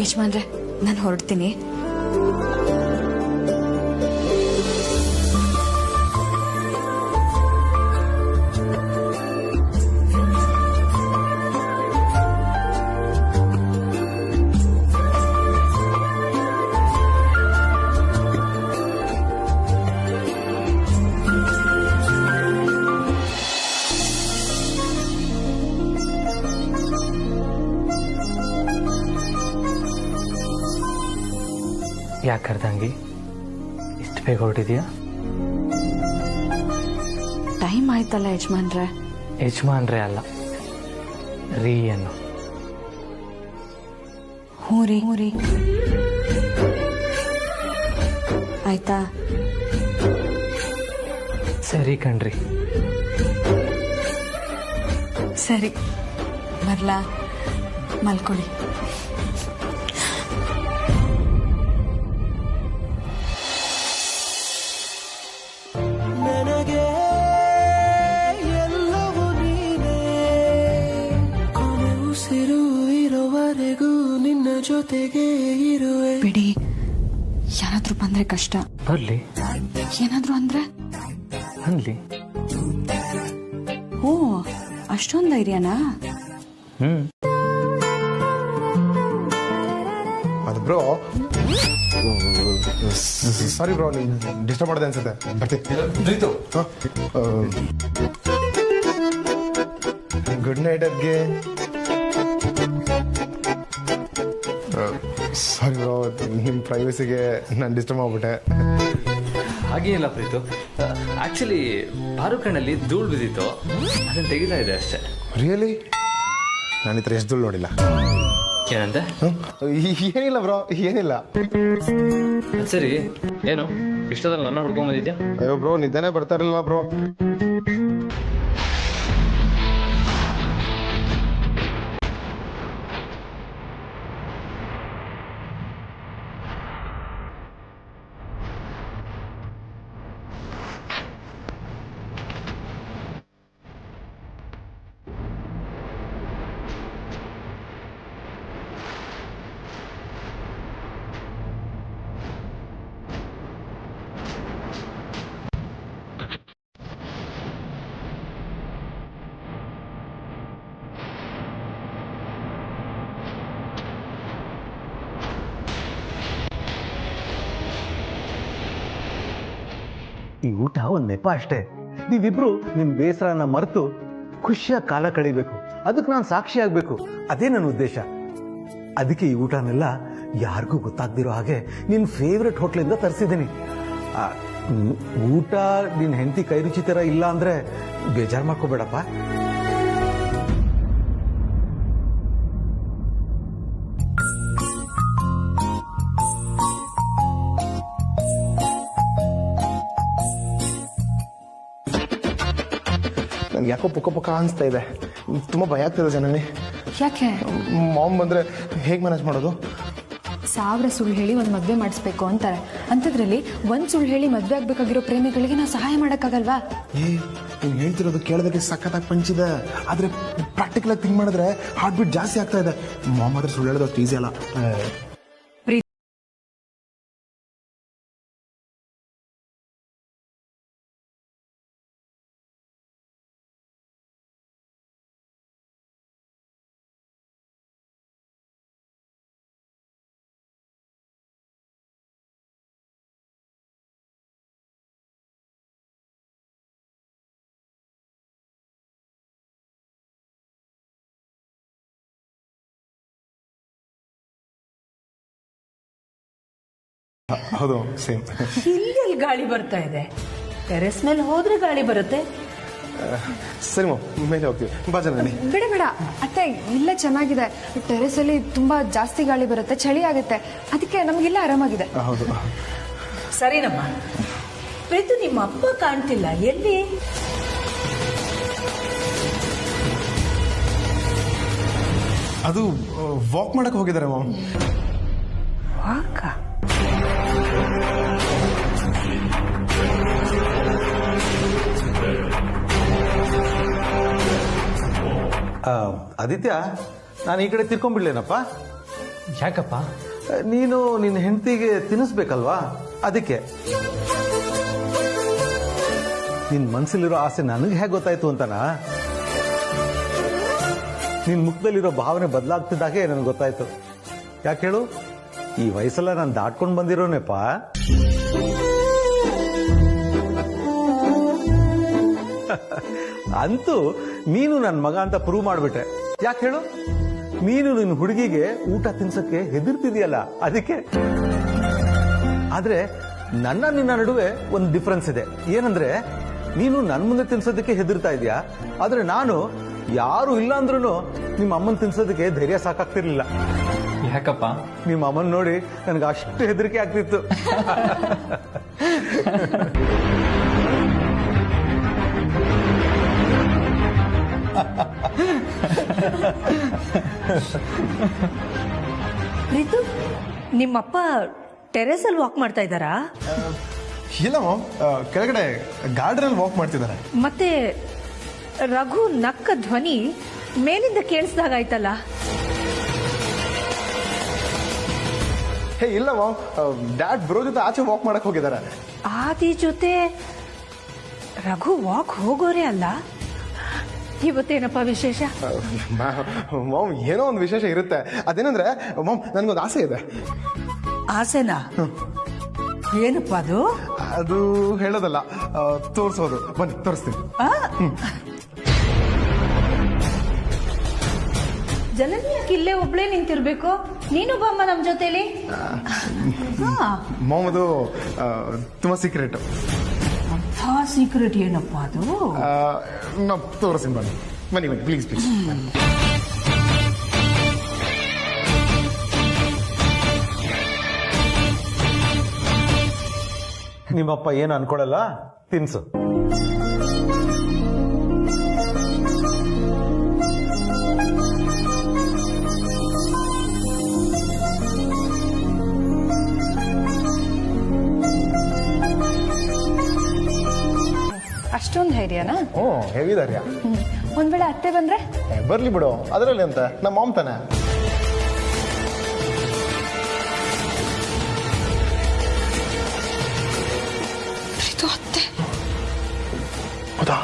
ಯಜಮಾನ್ರೆ, ನಾನು ಹೊರಡ್ತೀನಿ. ಯಾಕೆ ಕರ್ದಂಗಿ ಇಷ್ಟು ಬೇಗ ಹೊರಟಿದ್ಯಾ? ಟೈಮ್ ಆಯ್ತಲ್ಲ ಯಜಮಾನ್ರೆ. ಯಜಮಾನ್ರೆ ಅಲ್ಲ, ರೀ ಅನ್ನು. ಹ್ಞೂ ರೀ. ಆಯ್ತಾ? ಸರಿ ಕಣ್ರಿ. ಸರಿ, ಬರ್ಲಾ? ಮಲ್ಕೊಳ್ಳಿ. ನನಗೆ ಸಾಯುವವರೆಗೂ ನಿನ್ನ ಜೊತೆಗೆ ಇರುವೆ. ಬಿಡಿ, ಯಾರಾದ್ರೂ ಬಂದ್ರೆ ಕಷ್ಟ. ಬರ್ಲಿ, ಏನಾದ್ರೂ ಅಂದ್ರೆ ಅನ್ಲಿ. ಓ, ಅಷ್ಟೊಂದು ಧೈರ್ಯನಾ? ಅದು ಬ್ರೋ, ಸಾರಿ ಬ್ರೋ, ಡಿಸ್ಟರ್ಬ್ ಮಾಡಿದೆ ಅನ್ಸುತ್ತೆ. ಗುಡ್ ನೈಟ್ ಅದ್ಗೆ. ಸಾರಿ ಬ್ರೋ, ನಿಮ್ಮ ಪ್ರೈವಸಿಗೆ ನಾನು ಡಿಸ್ಟರ್ಬ್ ಮಾಡ್ಬಿಟ್ಟೆ. ಹಾಗೇನಿಲ್ಲ ಪ್ರೀತು, ಆಕ್ಚುಲಿ ಬಾರು ಕಣ್ಣಲ್ಲಿ ಧೂಳು ಬಿದ್ದಿತ್ತು, ಅದನ್ನ ತೆಗಿತಾ ಇದೆ ಅಷ್ಟೇ. ರಿಯಲಿ? ನಾನು ಈ ಥರ ಎಷ್ಟು ಧೂಳು ನೋಡಿಲ್ಲ. ಏನಂತೆ? ಏನಿಲ್ಲ ಬ್ರೋ, ಏನಿಲ್ಲ. ಸರಿ, ಏನು ಇಷ್ಟದಲ್ಲಿ ನನ್ನ ಹುಡ್ಕೊಂಡ್ ಬಂದಿದ್ಯಾ? ಅಯ್ಯೋ ಬ್ರೋ, ನಿದ್ದೆನೇ ಬರ್ತಾ ಇರಲಿಲ್ಲ ಬ್ರೋ. ಈ ಊಟ ಒಂದು ನೆಪ ಅಷ್ಟೇ. ನೀವಿಬ್ರು ನಿಮ್ಮ ಬೇಸರನ ಮರೆತು ಖುಷಿಯಾಗಿ ಕಾಲ ಕಳಿಬೇಕು. ಅದಕ್ಕೆ ನಾನು ಸಾಕ್ಷಿ ಆಗ್ಬೇಕು. ಅದೇ ನನ್ನ ಉದ್ದೇಶ. ಅದಕ್ಕೆ ಈ ಊಟನೆಲ್ಲ ಯಾರಿಗೂ ಗೊತ್ತಾಗ್ದಿರೋ ಹಾಗೆ ನಿನ್ನ ಫೇವ್ರೆಟ್ ಹೋಟ್ಲಿಂದ ತರಿಸಿದ್ದೀನಿ. ಊಟ ನಿನ್ನ ಹೆಂಡತಿ ಕೈ ರುಚಿ ಥರ ಇಲ್ಲ ಅಂದ್ರೆ ಬೇಜಾರು ಮಾಡ್ಕೋಬೇಡಪ್ಪ. ನನ್ಗೆ ಯಾಕೋ ಪುಕ್ಕ ಪುಕ್ಕ ಅನಿಸ್ತಾ ಇದೆ. ತುಂಬ ಭಯ ಆಗ್ತಿದೆ ಜನನಿ. ಯಾಕೆ? ಮಾಮ್ ಬಂದರೆ ಹೇಗೆ ಮ್ಯಾನೇಜ್ ಮಾಡೋದು? 1000 ಸುಳ್ಳು ಹೇಳಿ ಒಂದು ಮದುವೆ ಮಾಡಿಸ್ಬೇಕು ಅಂತಾರೆ. ಅಂಥದ್ರಲ್ಲಿ ಒಂದು ಸುಳ್ಳು ಹೇಳಿ ಮದುವೆ ಆಗ್ಬೇಕಾಗಿರೋ ಪ್ರೇಮಿಗಳಿಗೆ ನಾವು ಸಹಾಯ ಮಾಡೋಕ್ಕಾಗಲ್ವಾ? ನೀನು ಹೇಳ್ತಿರೋದು ಕೇಳೋದಕ್ಕೆ ಸಖತ್ತಾಗಿ ಪಂಚಿದೆ. ಆದರೆ ಪ್ರಾಕ್ಟಿಕಲ್ ಆಗಿ ಥಿಂಕ್ ಮಾಡಿದ್ರೆ ಹಾರ್ಟ್ ಬೀಟ್ ಜಾಸ್ತಿ ಆಗ್ತಾ ಇದೆ. ಮಾಮ್ ಆದ್ರೆ ಸುಳ್ಳು ಹೇಳೋದು ಅಷ್ಟು ಈಸಿ ಅಲ್ಲ. ಹೌದು, ಸೇಮ್. ಇಲ್ಲಿ ಗಾಳಿ ಬರ್ತಾ ಇದೆ. ಟೆರೆಸ್ ಮೇಲೆ ಹೋದ್ರೆ ಗಾಳಿ ಬರುತ್ತೆ. ಸರಿ ಮಾಮ್, ಮೇಲೆ ಹೋಗ್ತೀವಿ. ಬಾ ಜನನಿ. ಬೇಡ ಬೇಡ ಅತ್ತೆ, ಇಲ್ಲೇ ಚೆನ್ನಾಗಿದೆ. ಟೆರೆಸ್ ಅಲ್ಲಿ ತುಂಬಾ ಜಾಸ್ತಿ ಗಾಳಿ ಬರುತ್ತೆ, ಚಳಿ ಆಗುತ್ತೆ. ಅದಕ್ಕೆ ನಮ್ಗಿಲ್ಲ ಆರಾಮಾಗಿದೆ. ಹೌದು. ಸರಿನಮ್ಮ. ಪ್ರೀತು, ನಿಮ್ಮ ಅಪ್ಪ ಕಾಣ್ತಿಲ್ಲ, ಎಲ್ಲಿ? ಅದು ವಾಕ್ ಮಾಡಕ್ಕೆ ಹೋಗಿದ್ದಾರೆ ಮಾಮ್. ವಾಕ? ಆದಿತ್ಯ, ನಾನು ಈ ಕಡೆ ತಿರ್ಕೊಂಡ್ಬಿಡ್ಲೇನಪ್ಪ? ಯಾಕಪ್ಪ? ನೀನು ನಿನ್ನ ಹೆಂಡತಿಗೆ ತಿನ್ನಿಸ್ಬೇಕಲ್ವಾ, ಅದಕ್ಕೆ. ನಿನ್ನ ಮನಸ್ಸಲ್ಲಿರೋ ಆಸೆ ನನಗೆ ಹೇಗೆ ಗೊತ್ತಾಯ್ತು ಅಂತನಾ? ನಿನ್ನ ಮುಖದಲ್ಲಿರೋ ಭಾವನೆ ಬದಲಾಗ್ತಿದ್ದಾಗೆ ನನಗೆ ಗೊತ್ತಾಯ್ತು. ಯಾಕೆ ಹೇಳು? ಈ ವಯಸ್ಸೆಲ್ಲ ನಾನು ದಾಟ್ಕೊಂಡು ಬಂದಿರೋನೆಪ್ಪ. ಅಂತೂ ನೀನು ನನ್ನ ಮಗ ಅಂತ ಪ್ರೂವ್ ಮಾಡ್ಬಿಟ್ಟೆ. ಯಾಕೆ ಹೇಳು? ನೀನು ನಿನ್ನ ಹುಡುಗಿಗೆ ಊಟ ತಿನ್ಸಕ್ಕೆ ಹೆದರ್ತಿದೆಯಲ್ಲ, ಅದಕ್ಕೆ. ಆದ್ರೆ ನಿನ್ನ ನಡುವೆ ಒಂದು ಡಿಫ್ರೆನ್ಸ್ ಇದೆ. ಏನಂದ್ರೆ, ನೀನು ನನ್ನ ಮುಂದೆ ತಿನ್ಸೋದಕ್ಕೆ ಹೆದರ್ತಾ ಇದೆಯಾ, ಆದ್ರೆ ನಾನು ಯಾರು ಇಲ್ಲ ಅಂದ್ರೂ ನಿಮ್ಮ ಅಮ್ಮನ್ ತಿನ್ಸೋದಕ್ಕೆ ಧೈರ್ಯ ಸಾಕಾಗ್ತಿರ್ಲಿಲ್ಲ. ಯಾಕಪ್ಪ? ನಿಮ್ಮ ಅಮ್ಮನ್ ನೋಡಿ ನನಗೆ ಅಷ್ಟು ಹೆದರಿಕೆ ಆಗ್ತಿತ್ತು. ಪ್ರೀತು, ನಿಮ್ಮಪ್ಪ ಟೆರೆಸ್ ಅಲ್ಲಿ ವಾಕ್ ಮಾಡ್ತಾ ಇದ್ದಾರಾ? ಇಲ್ಲ ಮಾಮ್, ಕೆಳಗಡೆ ಗಾರ್ಡನ್ ಅಲ್ಲಿ ವಾಕ್ ಮಾಡ್ತಿದ್ದಾರೆ. ಮತ್ತೆ ರಘು ನಕ್ಕ ಧ್ವನಿ ಮೇಲಿಂದ ಕೇಳಿಸ್ದಾಗಾಯ್ತಲ್ಲ. ಹೇ ಇಲ್ಲ ಮಾಮ್, ಡ್ಯಾಡ್ ಬ್ರೋ ಜೊತೆ ಆಚೆ ವಾಕ್ ಮಾಡಕ್ ಹೋಗಿದ್ದಾರೆ. ಆದಿ ಜೊತೆ ರಘು ವಾಕ್ ಹೋಗೋರೆ ಅಲ್ಲ. ಇವತ್ತೇನಪ್ಪ ವಿಶೇಷ? ಮಾಮ್ ಏನೋ ಒಂದು ವಿಶೇಷ ಇರುತ್ತೆ. ಅದೇನಂದ್ರೆ ಮಾಮ್ ನನ್ಗೊಂದು ಆಸೆ ಇದೆ. ಆಸೆನಾ? ಏನಪ್ಪ ಅದು? ಅದು ಹೇಳೋದಲ್ಲ, ತೋರ್ಸೋದು. ಬನ್ನಿ ತೋರಿಸ್ತೀನಿ. ಜನನಿ ಯಾಕೆ ಇಲ್ಲೇ ಒಬ್ಳೇ ನಿಂತಿರ್ಬೇಕು? ನೀನು ಬಮ್ಮ ನಮ್ ಜೊತೆಲಿ. ಮಾಮ್ ಅದು ತುಂಬಾ ಸೀಕ್ರೆಟ್. ಸೀಕ್ರೆಟ್ ಏನಪ್ಪ ಅದು? ನಾವು ತೋರಿಸ್ತೀನಿ, ಬನ್ನಿ ಬನ್ನಿ ಬನ್ನಿ ಪ್ಲೀಸ್ ಪ್ಲೀಸ್. ನಿಮ್ಮಪ್ಪ ಏನು ಅನ್ಕೊಳಲ್ಲ, ತಿನ್ಸು. ಅಷ್ಟೊಂದು ಧೈರ್ಯನಾ? ಹೆವಿ ಧೈರ್ಯ. ಒಂದ್ ವೇಳೆ ಅತ್ತೆ ಬಂದ್ರೆ? ಬರ್ಲಿ ಬಿಡು, ಅದರಲ್ಲಿ ಅಂತ ನಮ್ಮ ಮಾಮ್ ತಾನೆ. ಅತ್ತೆ ಹೌದಾ?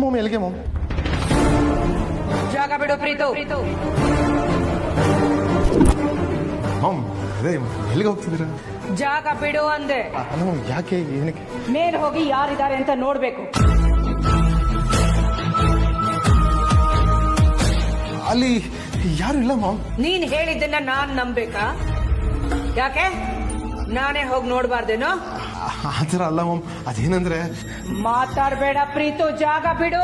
ಮಾಮ್ ಎಲ್ಲಿಗೆ ಮಾಮ್? ಜಾಗ ಬಿಡು ಪ್ರೀತು. ಮಾಮ್ ಅದೇ ಎಲ್ಲಿಗೆ ಹೋಗ್ತಿದ್ದೀರಾ? ಜಾಗ ಬಿಡು ಅಂದೆ. ಯಾಕೆ, ಏನಕ್ಕೆ? ಮೇಲ್ ಹೋಗಿ ಯಾರಿದ್ದಾರೆ ಅಂತ ನೋಡ್ಬೇಕು. ಅಲ್ಲಿ ಯಾರು ಇಲ್ಲ ಮಾಮ್. ನೀನ್ ಹೇಳಿದ್ದನ್ನ ನಾನ್ ನಂಬೇಕಾ? ಯಾಕೆ ನಾನೇ ಹೋಗಿ ನೋಡ್ಬಾರ್ದೇನೋ? ಆ ಥರ ಅಲ್ಲ ಮಾಮ್, ಅದೇನಂದ್ರೆ ಮಾತಾಡ್ಬೇಡ ಪ್ರೀತು, ಜಾಗ ಬಿಡು.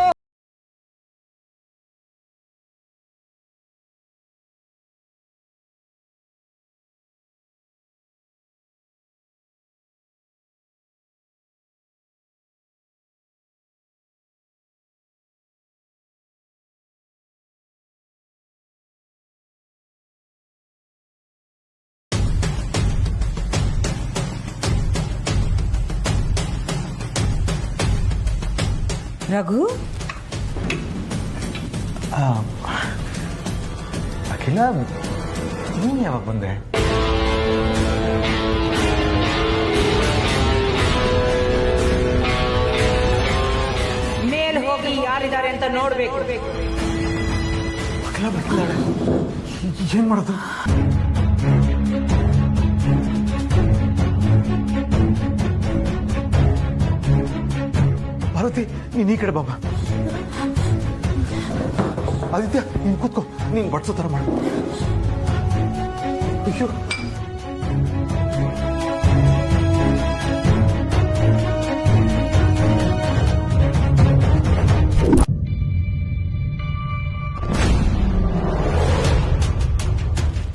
ರಘು, ಅಖಿಲ ನೀನ್ ಯಾವಾಗ ಬಂದೆ? ಮೇಲ್ ಹೋಗಿ ಯಾರಿದ್ದಾರೆ ಅಂತ ನೋಡ್ಬೇಕು. ಅಖಿಲ ಬರ್ತಿದ್ದಾಳೆ, ಏನ್ ಮಾಡೋದು? ಪಾರ್ವತಿ, ನೀನ್ ಈ ಕಡೆ ಬಾಬಾ. ಆದಿತ್ಯ, ನೀನ್ ಕೂತ್ಕೋ, ನೀನ್ ಬಡ್ಸೋ ತರ ಮಾಡು. ಅಯ್ಯೋ,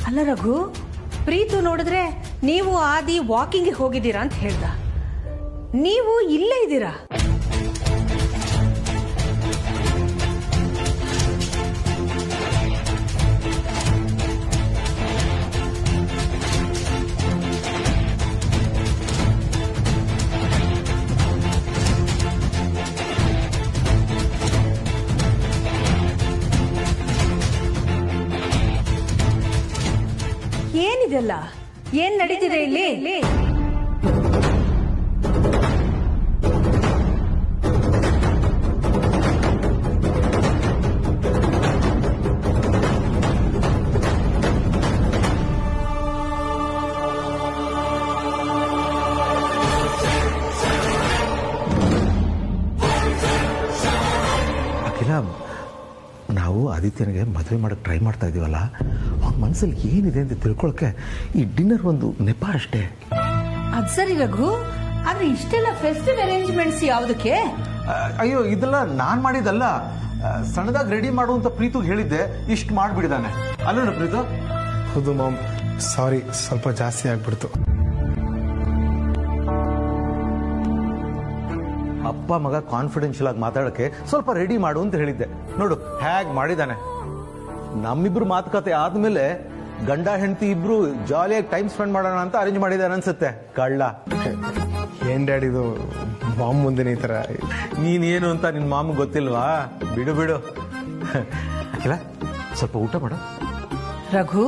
ಅಲ್ಲ ರಘು, ಪ್ರೀತು ನೋಡಿದ್ರೆ ನೀವು ಆದಿ ವಾಕಿಂಗ್ ಹೋಗಿದ್ದೀರಾ ಅಂತ ಹೇಳ್ದ. ನೀವು ಇಲ್ಲೇ ಇದ್ದೀರಾ? ಏನಿದೆಲ್ಲ? ಏನ್ ನಡೀತಿದೆ ಇಲ್ಲಿ? ಅಖಿಲ, ನಾವು ಆದಿತ್ಯನಿಗೆ ಮದುವೆ ಮಾಡಕ್ಕೆ ಟ್ರೈ ಮಾಡ್ತಾ ಇದೀವಲ್ಲ, ಅವನ ಮನಸ್ಸಲ್ಲಿ ಏನಿದೆ ಅಂತ ತಿಳ್ಕೊಳಕ್ಕೆ ಈ ಡಿನ್ನರ್ ಒಂದು ನೆಪ ಅಷ್ಟೇ. ಅದ್ ಸರಿ ರಘು, ಆದ್ರೆ ಇಷ್ಟೆಲ್ಲ ಫೆಸ್ಟಿವ್ ಅರೇಂಜ್ಮೆಂಟ್ಸ್ ಯಾವುದಕ್ಕೆ? ಅಯ್ಯೋ, ಇದೆಲ್ಲ ನಾನ್ ಮಾಡಿದಲ್ಲ. ಸಣ್ಣದಾಗಿ ರೆಡಿ ಮಾಡುವಂತ ಪ್ರೀತು ಹೇಳಿದ್ದೆ, ಇಷ್ಟು ಮಾಡ್ಬಿಡಿದಾನೆ ಅಲ್ಲೇನು ಪ್ರೀತು? ಹೌದು ಮಾಮ್, ಸಾರಿ, ಸ್ವಲ್ಪ ಜಾಸ್ತಿ ಆಗ್ಬಿಡ್ತು. ಅಪ್ಪ ಮಗ ಕಾನ್ಫಿಡೆನ್ಷಿಯಲ್ ಆಗಿ ಮಾತಾಡಕ್ಕೆ ಸ್ವಲ್ಪ ರೆಡಿ ಮಾಡು ಅಂತ ಹೇಳಿದ್ದೆ. ನೋಡು ಹೇಗ್ ಮಾಡಿದಾನೆ. ನಮ್ಮಿಬ್ರು ಮಾತುಕತೆ ಆದ್ಮೇಲೆ ಗಂಡ ಹೆಂಡತಿ ಇಬ್ರು ಜಾಲಿಯಾಗಿ ಟೈಮ್ ಸ್ಪೆಂಡ್ ಮಾಡೋಣ ಅಂತ ಅರೇಂಜ್ ಮಾಡಿದಾನೆ ಅನ್ಸುತ್ತೆ. ಕಳ್ಳ. ಏನ್ ಡ್ಯಾಡಿ ಇದು ಮಾಮ್ ಮುಂದೆ ಈ ತರ ನೀನೇನು ಅಂತ ನಿನ್ನ ಮಾಮ ಗೊತ್ತಿಲ್ವಾ? ಬಿಡು ಬಿಡು. ಅಖಿಲ ಸ್ವಲ್ಪ ಊಟ ಮಾಡು. ರಘು,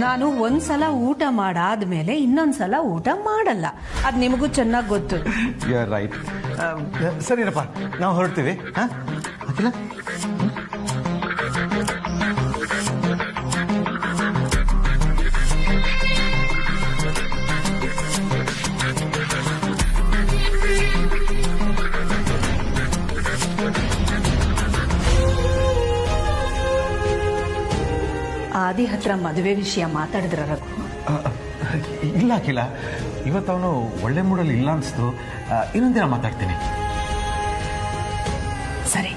ನಾನು ಒಂದ್ಸಲ ಊಟ ಮಾಡಾದ್ಮೇಲೆ ಇನ್ನೊಂದ್ಸಲ ಊಟ ಮಾಡಲ್ಲ. ಅದ್ ನಿಮಗೂ ಚೆನ್ನಾಗಿ ಗೊತ್ತು. You are right. ಸರಿನಪ್ಪ, ನಾವು ಹೊರಡ್ತೀವಿ. ಅಖಿಲ ಆದಿ ಹತ್ರ ಮದುವೆ ವಿಷಯ ಮಾತಾಡಿದ್ರ ರಘು? ಇಲ್ಲ ಅಖಿಲ, ಇವತ್ತು ಅವನು ಒಳ್ಳೆ ಮೂಡಲ್ಲಿ ಇಲ್ಲ ಅನ್ಸ್ತು. ಇನ್ನೊಂದಿನ ಮಾತಾಡ್ತೀನಿ. ಸರಿ.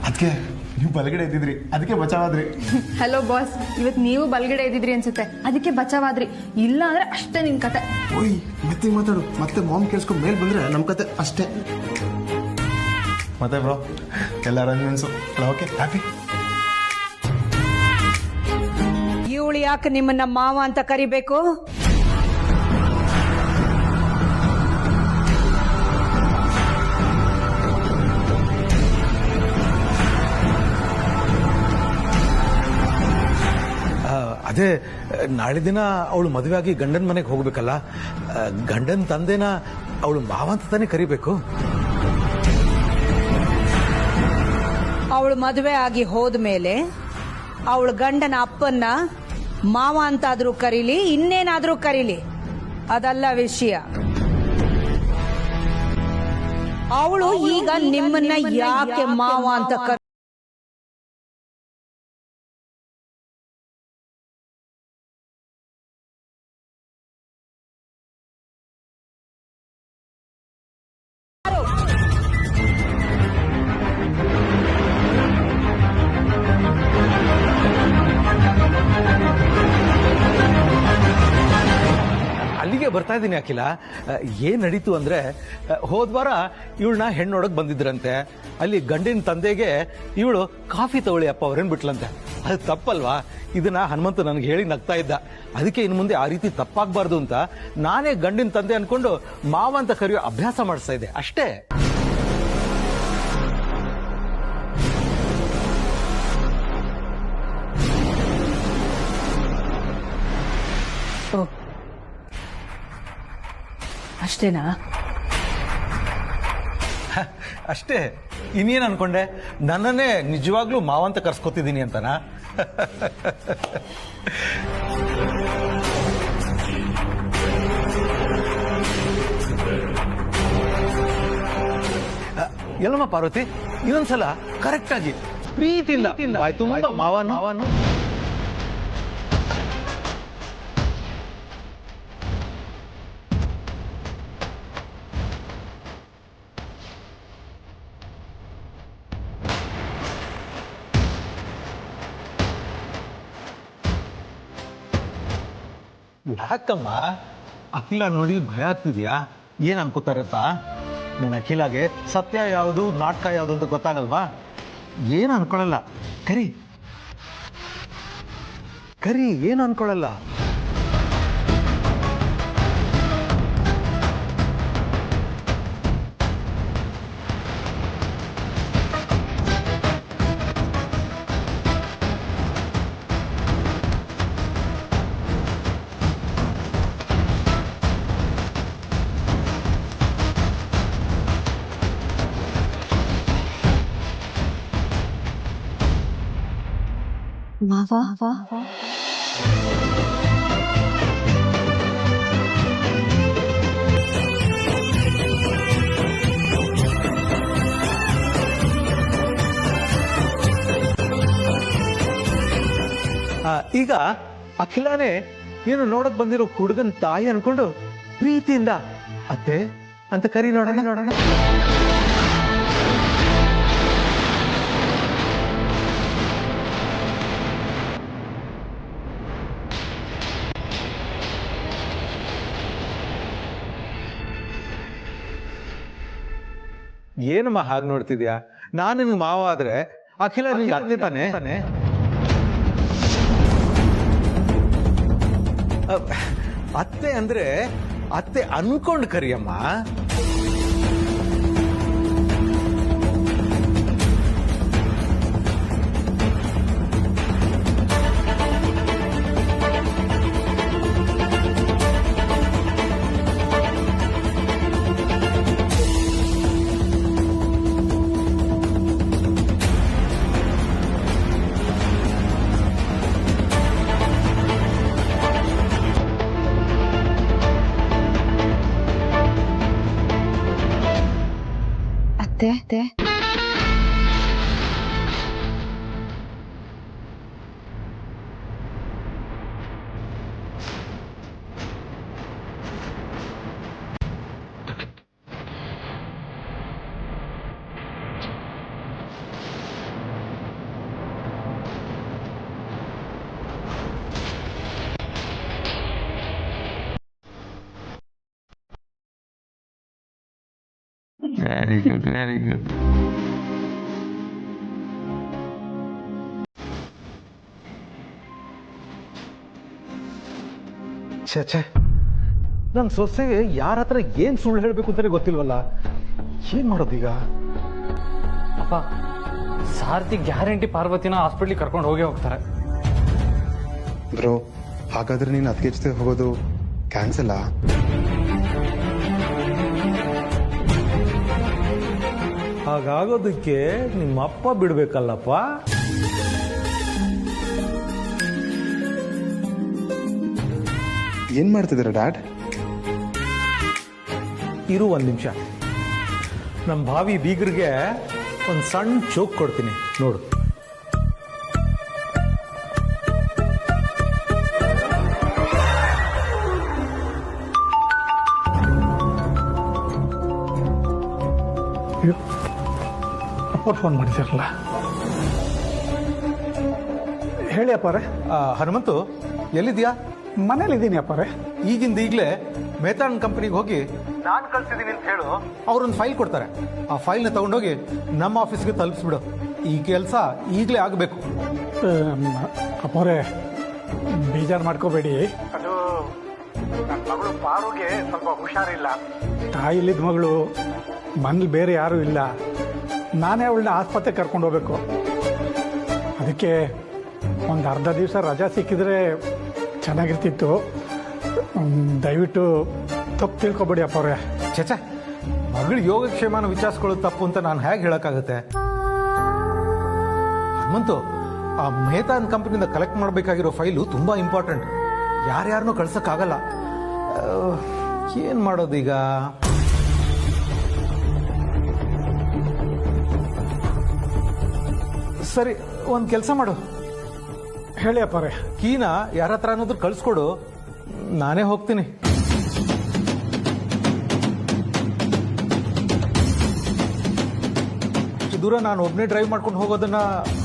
ಅದಕ್ಕೆ ನೀವು ಬಲಗಡೆ ಇದ್ದಿದ್ರಿ, ಅದಕ್ಕೆ ಬಚಾವಾದ್ರಿ. ಹಲೋ ಬಾಸ್, ಇವತ್ತು ನೀವು ಬಲ್ಗಡೆ ಇದ್ದಿದ್ರಿ ಅನ್ಸುತ್ತೆ, ಅದಕ್ಕೆ ಬಚಾವಾದ್ರಿ. ಇಲ್ಲ ಅಂದ್ರೆ ಅಷ್ಟೇ ನಿನ್ ಕತೆ. ಓಯ್ ಮತ್ತೆ ಮಾತಾಡು, ಮತ್ತೆ ಮಾಮ್ ಕೇಳಿಸ್ಕೊಂಡು ಮೇಲ್ ಬಂದ್ರೆ ನಮ್ ಕತೆ ಅಷ್ಟೇ. ಮತ್ತೆ ಬ್ರೋ ಎಲ್ಲ ಅರೇಂಜ್ಮೆಂಟ್ಸು ಓಕೆ, ಹ್ಯಾಪಿ? ಇವಳು ಯಾಕೆ ನಿಮ್ಮನ್ನ ಮಾವ ಅಂತ ಕರಿಬೇಕು? ಅದೇ ನಾಳೆ ದಿನ ಅವಳು ಮದುವೆ ಆಗಿ ಗಂಡನ ಮನೆಗೆ ಹೋಗ್ಬೇಕಲ್ಲ, ಗಂಡನ ತಂದೆನ ಅವಳು ಮಾವ ಅಂತ ತಾನೇ ಕರಿಬೇಕು. ಅವಳು ಮದುವೆ ಆಗಿ ಹೋದ್ಮೇಲೆ ಅವಳು ಗಂಡನ ಅಪ್ಪನ್ನ ಮಾವ ಅಂತಾದ್ರೂ ಕರೀಲಿ, ಇನ್ನೇನಾದ್ರೂ ಕರೀಲಿ, ಅದಲ್ಲ ವಿಷಯ. ಅವಳು ಈಗ ನಿಮ್ಮನ್ನ ಯಾಕೆ ಮಾವ ಅಂತ ಅಲ್ಲಿಗೆ ಬರ್ತಾ ಇದ್ದೀನಿ ಅಖಿಲ. ಏನ್ ನಡೀತು ಅಂದ್ರೆ, ಹೋದ್ವಾರ ಇವಳನ್ನ ಹೆಣ್ಣೊಡಕ್ ಬಂದಿದ್ರಂತೆ. ಅಲ್ಲಿ ಗಂಡಿನ ತಂದೆಗೆ ಇವಳು ಕಾಫಿ ತಗೊಳ್ಳಿ ಅಪ್ಪ ಅವ್ರೇನ್ ಬಿಟ್ಲಂತೆ. ಅದು ತಪ್ಪಲ್ವಾ? ಇದನ್ನ ಹನುಮಂತ ನನಗೆ ಹೇಳಿ ನಗ್ತಾ ಇದ್ದ. ಅದಕ್ಕೆ ಇನ್ನು ಮುಂದೆ ಆ ರೀತಿ ತಪ್ಪಾಗಬಾರ್ದು ಅಂತ ನಾನೇ ಗಂಡಿನ ತಂದೆ ಅನ್ಕೊಂಡು ಮಾವ ಅಂತ ಕರೆಯೋ ಅಭ್ಯಾಸ ಮಾಡಿಸ್ತಾ ಇದ್ದೆ ಅಷ್ಟೇ. ಅಷ್ಟೇನಾ? ಅಷ್ಟೇ. ಇನ್ನೇನ್ ಅನ್ಕೊಂಡೆ? ನನ್ನನ್ನೇ ನಿಜವಾಗ್ಲೂ ಮಾವಂತ ಕರ್ಸ್ಕೊತಿದ್ದೀನಿ ಅಂತನಾ? ಎಲ್ಲಮ್ಮ ಪಾರ್ವತಿ, ಇನ್ನೊಂದ್ಸಲ ಕರೆಕ್ಟ್ ಆಗಿ ಪ್ರೀತಿಯಿಂದ ತುಂಬ ಮಾವನು. ಯಾಕಮ್ಮ ಅಖಿಲ ನೋಡಿ ಭಯ ಆಗ್ತಿದ್ಯಾ? ಏನ್ ಅನ್ಕೋತಾರತ್ತ? ನನ್ನ ಅಖಿಲಾಗೆ ಸತ್ಯ ಯಾವುದು ನಾಟಕ ಯಾವುದು ಅಂತ ಗೊತ್ತಾಗಲ್ವಾ? ಏನು ಅನ್ಕೊಳ್ಳಲ್ಲ. ಕರಿ ಏನು ಅನ್ಕೊಳ್ಳಲ್ಲ. ಮಾವ, ಈಗ ಅಖಿಲಾನೇ ಏನು ನೋಡಕ್ ಬಂದಿರೋ ಹುಡುಗನ್ ತಾಯಿ ಅನ್ಕೊಂಡು ಪ್ರೀತಿಯಿಂದ ಅತ್ತೆ ಅಂತ ಕರಿ ನೋಡೋಣ. ಏನಮ್ಮ ಹಾಗೆ ನೋಡ್ತಿದ್ಯಾ? ನಾನು ನಿನ್ಗೆ ಮಾವ ಆದ್ರೆ ಅಖಿಲ ನಿನ್ಗೆ ತಾನೆ. ಅತ್ತೆ ಅಂದ್ರೆ ಅತ್ತೆ ಅನ್ಕೊಂಡು ಕರಿಯಮ್ಮ. ಅತ್ತೆ Very good, very good. ಛೇ ನನ್ನ ಸೊಸೆಗೆ ಯಾರ ಹತ್ರ ಏನು ಸುಳ್ಳು ಹೇಳಬೇಕು ಅಂತಲೇ ಗೊತ್ತಿಲ್ವಲ್ಲ. ಏನು ಮಾಡೋದೀಗ? ಅಪ್ಪ, ಸಾರಥಿ ಗ್ಯಾರಂಟಿ ಪಾರ್ವತಿನ ಹಾಸ್ಪಿಟ್ಲಿಗೆ ಕರ್ಕೊಂಡು ಹೋಗ್ತಾರೆ. ಬ್ರೋ, ಹಾಗಾದ್ರೆ ನೀನು ಅದಕ್ಕೆ ಜೊತೆ ಹೋಗೋದು ಕ್ಯಾನ್ಸಲ್? ಹಾಗಾಗೋದಕ್ಕೆ ನಿಮ್ಮ ಅಪ್ಪ ಬಿಡ್ಬೇಕಲ್ಲಪ್ಪ. ಏನ್ ಮಾಡ್ತಿದ್ದೀರಾ ಡ್ಯಾಡ್? ಇರು ಒಂದು ನಿಮಿಷ. ನಮ್ಮ ಭಾವಿ ಬೀಗರಿಗೆ ಒಂದು ಸಣ್ಣ ಚೋಕ್ ಕೊಡ್ತೀನಿ, ನೋಡು. ಅಪ್ಪ ಫೋನ್ ಮಾಡಿದಾರಲ್ಲ. ಹೇಳಿ ಅಪ್ಪಾರೆ. ಹನುಮಂತು, ಎಲ್ಲಿದ್ಯಾ? ಮನೇಲಿದ್ದೀನಿ ಅಪ್ಪಾರೆ. ಈಗಿಂದ ಈಗಲೇ ಮೇತಾನ್ ಕಂಪನಿಗೆ ಹೋಗಿ ನಾನು ಕಳ್ಸಿದ್ದೀನಿ ಅಂತ ಹೇಳು. ಅವ್ರೊಂದು ಫೈಲ್ ಕೊಡ್ತಾರೆ. ಆ ಫೈಲ್ನ ತಗೊಂಡೋಗಿ ನಮ್ಮ ಆಫೀಸ್ಗೆ ತಲುಪಿಸ್ಬಿಡು. ಈ ಕೆಲಸ ಈಗಲೇ ಆಗಬೇಕು. ಅಪ್ಪಾರೆ, ಬೇಜಾರು ಮಾಡ್ಕೋಬೇಡಿ. ಅದು ನನ್ನ ಮಗಳು ಪಾರುಗೆ ಸ್ವಲ್ಪ ಹುಷಾರಿಲ್ಲ. ತಾಯಿ ಇಲ್ಲಿದ್ದ ಮಗಳು, ಮನೇಲಿ ಬೇರೆ ಯಾರೂ ಇಲ್ಲ. ನಾನೇ ಅವಳನ್ನ ಆಸ್ಪತ್ರೆಗೆ ಕರ್ಕೊಂಡು ಹೋಗ್ಬೇಕು. ಅದಕ್ಕೆ ಒಂದು ಅರ್ಧ ದಿವಸ ರಜಾ ಸಿಕ್ಕಿದ್ರೆ ಚೆನ್ನಾಗಿರ್ತಿತ್ತು. ದಯವಿಟ್ಟು ತಪ್ಪು ತಿಳ್ಕೊಬೇಡಿ ಅಪ್ಪವ್ರೆ. ಚಚಾ, ಮಗಳು ಯೋಗಕ್ಷೇಮನ ವಿಚಾರಿಸ್ಕೊಳ್ಳೋದು ತಪ್ಪು ಅಂತ ನಾನು ಹೇಗೆ ಹೇಳೋಕ್ಕಾಗತ್ತೆ? ಹನುಮಂತು, ಆ ಮೇತಾನ್ ಕಂಪನಿಯಿಂದ ಕಲೆಕ್ಟ್ ಮಾಡಬೇಕಾಗಿರೋ ಫೈಲು ತುಂಬ ಇಂಪಾರ್ಟೆಂಟ್. ಯಾರ್ಯಾರನ್ನೂ ಕಳ್ಸೋಕ್ಕಾಗಲ್ಲ. ಏನು ಮಾಡೋದೀಗ? ಸರಿ, ಒಂದು ಕೆಲಸ ಮಾಡು. ಹೇಳಿ ಅಪ್ಪರೇ. ಕೀನ ಯಾರ ಹತ್ರ ಅನ್ನೋದ್ರ ಕಳಿಸ್ಕೊಡು, ನಾನೇ ಹೋಗ್ತೀನಿ. ಇಷ್ಟು ದೂರ ನಾನು ಒಬ್ಬನೇ ಡ್ರೈವ್ ಮಾಡ್ಕೊಂಡು ಹೋಗೋದನ್ನ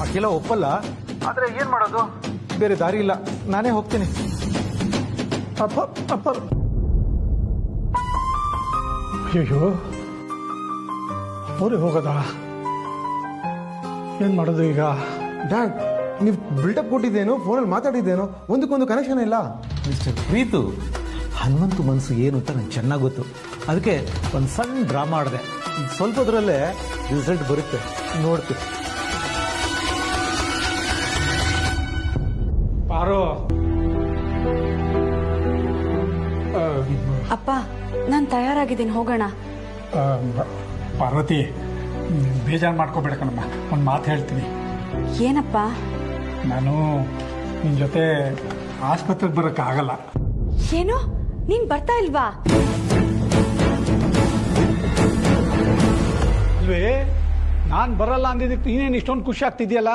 ಅಖಿಲ ಒಪ್ಪಲ್ಲ. ಆದ್ರೆ ಏನ್ ಮಾಡೋದು? ಬೇರೆ ದಾರಿ ಇಲ್ಲ, ನಾನೇ ಹೋಗ್ತೀನಿ. ಅಪ್ಪ ಅಪ್ಪ, ಅಯ್ಯೋ, ಊರಿಗೆ ಹೋಗೋದಾ? ಏನ್ ಮಾಡೋದು ಈಗ? ಡ್ಯಾಡ್, ನೀವು ಬಿಲ್ಡಪ್ ಕೊಟ್ಟಿದ್ದೇನೋ, ಫೋನಲ್ಲಿ ಮಾತಾಡಿದ್ದೇನೋ, ಒಂದಕ್ಕೊಂದು ಕನೆಕ್ಷನ್ ಇಲ್ಲ. ಮಿಸ್ಟರ್ ಪ್ರೀತು, ಹನುಮಂತು ಮನಸ್ಸು ಏನು ಅಂತ ನಂಗೆ ಚೆನ್ನಾಗಿ ಗೊತ್ತು. ಅದಕ್ಕೆ ಒಂದು ಸಣ್ಣ ಡ್ರಾಮಾ ಮಾಡಿದೆ. ಸ್ವಲ್ಪದ್ರಲ್ಲೇ ರಿಸಲ್ಟ್ ಬರುತ್ತೆ, ನೋಡ್ತೀವಿ. ಪಾರು. ಅಪ್ಪ, ನಾನು ತಯಾರಾಗಿದ್ದೀನಿ, ಹೋಗೋಣ. ಪಾರ್ವತಿ, ಬೇಜಾರು ಮಾಡ್ಕೋಬೇಡ ಕಣಮ್ಮ. ಒಂದು ಮಾತು ಹೇಳ್ತೀನಿ. ಏನಪ್ಪ? ನಾನು ನಿನ್ನ ಜೊತೆ ಆಸ್ಪತ್ರೆಗೆ ಬರೋಕ್ಕಾಗಲ್ಲ. ಏನು? ನೀನ್ ಬರ್ತಾ ಇಲ್ವಾ? ಇಲ್ವೇ, ನಾನು ಬರಲ್ಲ ಅಂದಿದ್ದಕ್ಕೆ ನೀನೇನು ಇಷ್ಟೊಂದು ಖುಷಿ ಆಗ್ತಿದ್ಯಲ್ಲ?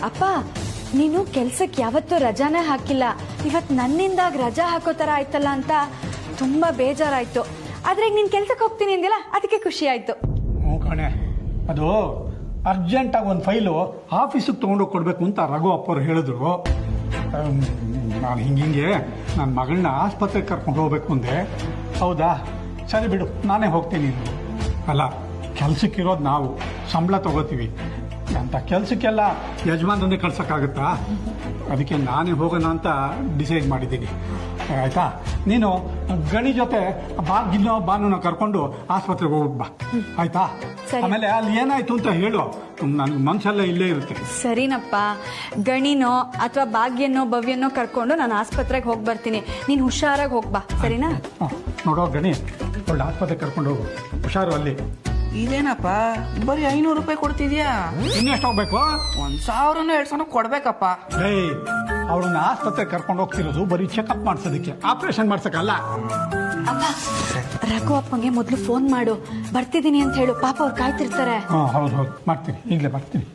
ಅಪ್ಪ, ನೀನು ಕೆಲ್ಸಕ್ಕೆ ಯಾವತ್ತೂ ರಜಾನೇ ಹಾಕಿಲ್ಲ. ಇವತ್ತು ನನ್ನಿಂದಾಗಿ ರಜಾ ಹಾಕೋ ಥರ ಆಯ್ತಲ್ಲ ಅಂತ ತುಂಬಾ ಬೇಜಾರಾಯ್ತು. ಆದ್ರೆ ಈಗ ನೀನ್ ಕೆಲ್ಸಕ್ಕೆ ಹೋಗ್ತೀನಿ ಅಂದಿಲ್ಲ, ಅದಕ್ಕೆ ಖುಷಿ ಆಯ್ತು. ಹ್ಞೂ ಕಣೆ, ಅದು ಅರ್ಜೆಂಟಾಗಿ ಒಂದು ಫೈಲು ಆಫೀಸಿಗೆ ತೊಗೊಂಡೋಗಿ ಕೊಡಬೇಕು ಅಂತ ರಘು ಅಪ್ಪರು ಹೇಳಿದ್ರು. ನಾನು ಹಿಂಗೆ ನನ್ನ ಮಗಳನ್ನ ಆಸ್ಪತ್ರೆಗೆ ಕರ್ಕೊಂಡು ಹೋಗ್ಬೇಕು ಅಂದೆ. ಹೌದಾ, ಸರಿ ಬಿಡು, ನಾನೇ ಹೋಗ್ತೀನಿ. ಅಲ್ಲ, ಕೆಲ್ಸಕ್ಕಿರೋದು ನಾವು, ಸಂಬಳ ತಗೋತೀವಿ. ಅಂತ ಕೆಲಸಕ್ಕೆಲ್ಲ ಯಜಮಾನ್ರನ್ನೇ ಕಳ್ಸೋಕ್ಕಾಗುತ್ತಾ? ಅದಕ್ಕೆ ನಾನೇ ಹೋಗೋಣ ಅಂತ ಡಿಸೈಡ್ ಮಾಡಿದ್ದೀನಿ. ಆಯ್ತಾ? ನೀನು ಗಣಿ ಜೊತೆ ಬಾನುನ ಕರ್ಕೊಂಡು ಆಸ್ಪತ್ರೆಗೆ ಹೋಗ್ಬಿಟ್ ಬಾ. ಆಯ್ತಾ? ಆಮೇಲೆ ಅಲ್ಲಿ ಏನಾಯ್ತು ಅಂತ ಹೇಳು, ನನ್ಗೆ ಮನ್ಸೆಲ್ಲ ಇಲ್ಲೇ ಇರುತ್ತೆ. ಸರಿನಪ್ಪ, ಗಣಿನೋ ಅಥವಾ ಭಾಗ್ಯನೋ ಭವ್ಯನೋ ಕರ್ಕೊಂಡು ನಾನು ಆಸ್ಪತ್ರೆಗೆ ಹೋಗಿ ಬರ್ತೀನಿ. ನೀನು ಹುಷಾರಾಗಿ ಹೋಗ್ಬಾ, ಸರಿನಾ? ನೋಡೋ ಗಣಿ, ಒಳ್ಳೆ ಆಸ್ಪತ್ರೆಗೆ ಕರ್ಕೊಂಡು ಹೋಗು, ಹುಷಾರು. ಅಲ್ಲಿ ಇದೇನಪ್ಪ ಬರೀ 500 ರೂಪಾಯಿ ಕೊಡ್ತಿದ್ಯಾ? ಇನ್ನೆಷ್ಟು ಹೋಗ್ಬೇಕು? 1,000 2,000 ಕೊಡ್ಬೇಕಪ್ಪ. ಅವಳನ್ನ ಆಸ್ಪತ್ರೆಗೆ ಕರ್ಕೊಂಡು ಹೋಗ್ತಿರೋದು ಬರೀ ಚೆಕಪ್ ಮಾಡ್ಸೋದಕ್ಕೆ, ಆಪರೇಷನ್ ಮಾಡ್ಸಕ್ಕಲ್ಲ. ಅಪ್ಪ, ರಘು ಅಪ್ಪಂಗೆ ಮೊದಲು ಫೋನ್ ಮಾಡು, ಬರ್ತಿದ್ದೀನಿ ಅಂತ ಹೇಳು. ಪಾಪ ಅವ್ರು ಕಾಯ್ತಿರ್ತಾರೆ. ಹೌದು ಮಾಡ್ತೀನಿ, ಈಗಲೇ ಬರ್ತೀನಿ.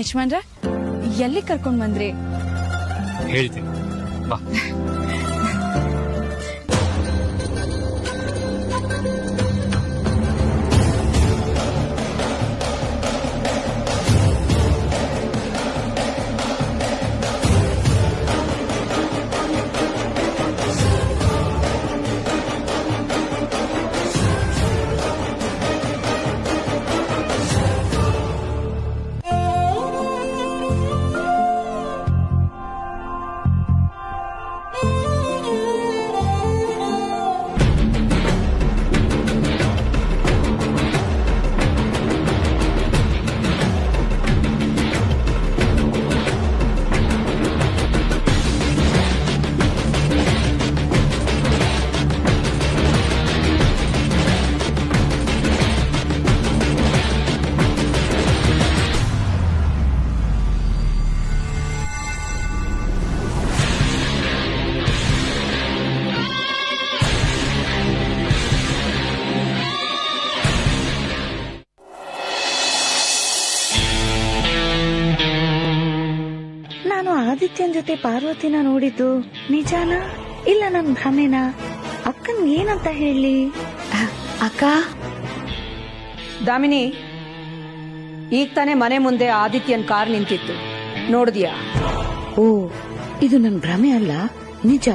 ಯಜಮಾನ್ರ, ಎಲ್ಲಿ ಕರ್ಕೊಂಡ್ ಬಂದ್ರಿ? ಹೇಳ್ತೀನಿ ಬಾ. ಆದಿತ್ಯನ್ ಜೊತೆ ಪಾರ್ವತಿನ ನೋಡಿದ್ದು ನಿಜಾನ ಇಲ್ಲ ನನ್ ಭ್ರಮೆನಾ? ಅಕ್ಕನ್ ಏನಂತ ಹೇಳಿ? ಅಕ್ಕ, ದಾಮಿನಿ, ಈಗ ತಾನೇ ಮನೆ ಮುಂದೆ ಆದಿತ್ಯನ್ ಕಾರ್ ನಿಂತಿತ್ತು, ನೋಡಿದ್ಯಾ? ಓ, ಇದು ನನ್ ಭ್ರಮೆ ಅಲ್ಲ, ನಿಜ?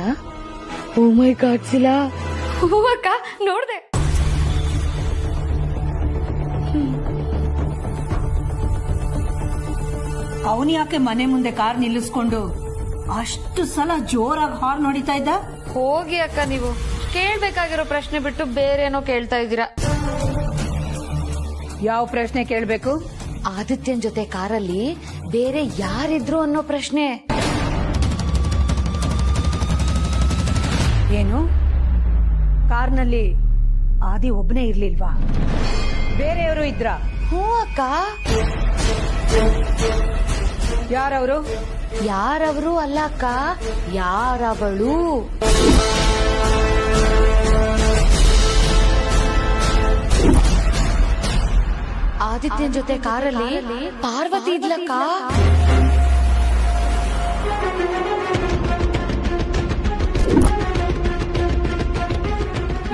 ಓ ಮೈ ಗಾಡ್ ಶಿಲಾ. ಅಕ್ಕ, ನೋಡ್ದೆ. ಅವನು ಯಾಕೆ ಮನೆ ಮುಂದೆ ಕಾರ್ ನಿಲ್ಲಿಸ್ಕೊಂಡು ಅಷ್ಟು ಸಲ ಜೋರಾಗಿ ಹಾರ್ನ್ ಹೊಡಿತಾ ಇದ್ದ? ಹೋಗಿ ಅಕ್ಕ, ನೀವು ಕೇಳ್ಬೇಕಾಗಿರೋ ಪ್ರಶ್ನೆ ಬಿಟ್ಟು ಬೇರೇನೋ ಕೇಳ್ತಾ ಇದ್ದೀರಾ. ಯಾವ ಪ್ರಶ್ನೆ ಕೇಳ್ಬೇಕು? ಆದಿತ್ಯನ್ ಜೊತೆ ಕಾರಲ್ಲಿ ಬೇರೆ ಯಾರಿದ್ರು ಅನ್ನೋ ಪ್ರಶ್ನೆ. ಏನು, ಕಾರ್ನಲ್ಲಿ ಆದಿ ಒಬ್ನೇ ಇರ್ಲಿಲ್ವಾ? ಬೇರೆಯವರು ಇದ್ರ? ಹ್ಞೂ ಅಕ್ಕ. ಯಾರವರು? ಯಾರವರು ಅಲ್ಲ ಅಕ್ಕ, ಯಾರವಳು. ಆದಿತ್ಯನ್ ಜೊತೆ ಕಾರಲ್ಲಿ ಪಾರ್ವತಿ ಇದ್ಲಕ್ಕ.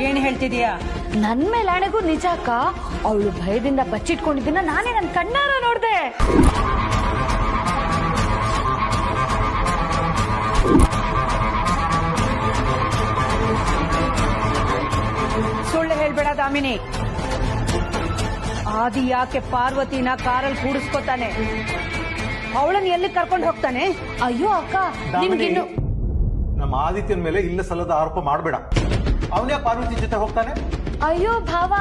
ಏನ್ ಹೇಳ್ತಿದೀಯಾ? ನನ್ ಮೇಲೆ ಆಣೆಗೂ ನಿಜ ಅಕ್ಕ. ಅವಳು ಭಯದಿಂದ ಬಚ್ಚಿಟ್ಕೊಂಡಿದ್ದನ್ನ ನಾನೇ ನನ್ ಕಣ್ಣಾರ ನೋಡ್ದೆ. ಸುಳ್ಳು ಹೇಳ್ಬೇಡ ದಾಮಿನಿ. ಆದಿ ಯಾಕೆ ಪಾರ್ವತಿನ ಕಾರಲ್ಲಿ ಕೂಡಿಸ್ಕೊತಾನೆ? ಅವಳನ್ನ ಎಲ್ಲಿ ಕರ್ಕೊಂಡು ಹೋಗ್ತಾನೆ? ಅಯ್ಯೋ ಅಕ್ಕ, ನಿಮ್ಗಿನ್ನು ನಮ್ಮ ಆದಿತ್ಯನ ಮೇಲೆ ಇಲ್ಲ ಸಲ್ಲದ ಆರೋಪ ಮಾಡಬೇಡ. ಅವನೇ ಪಾರ್ವತಿ ಜೊತೆ ಹೋಗ್ತಾನೆ. ಅಯ್ಯೋ ಭಾವ,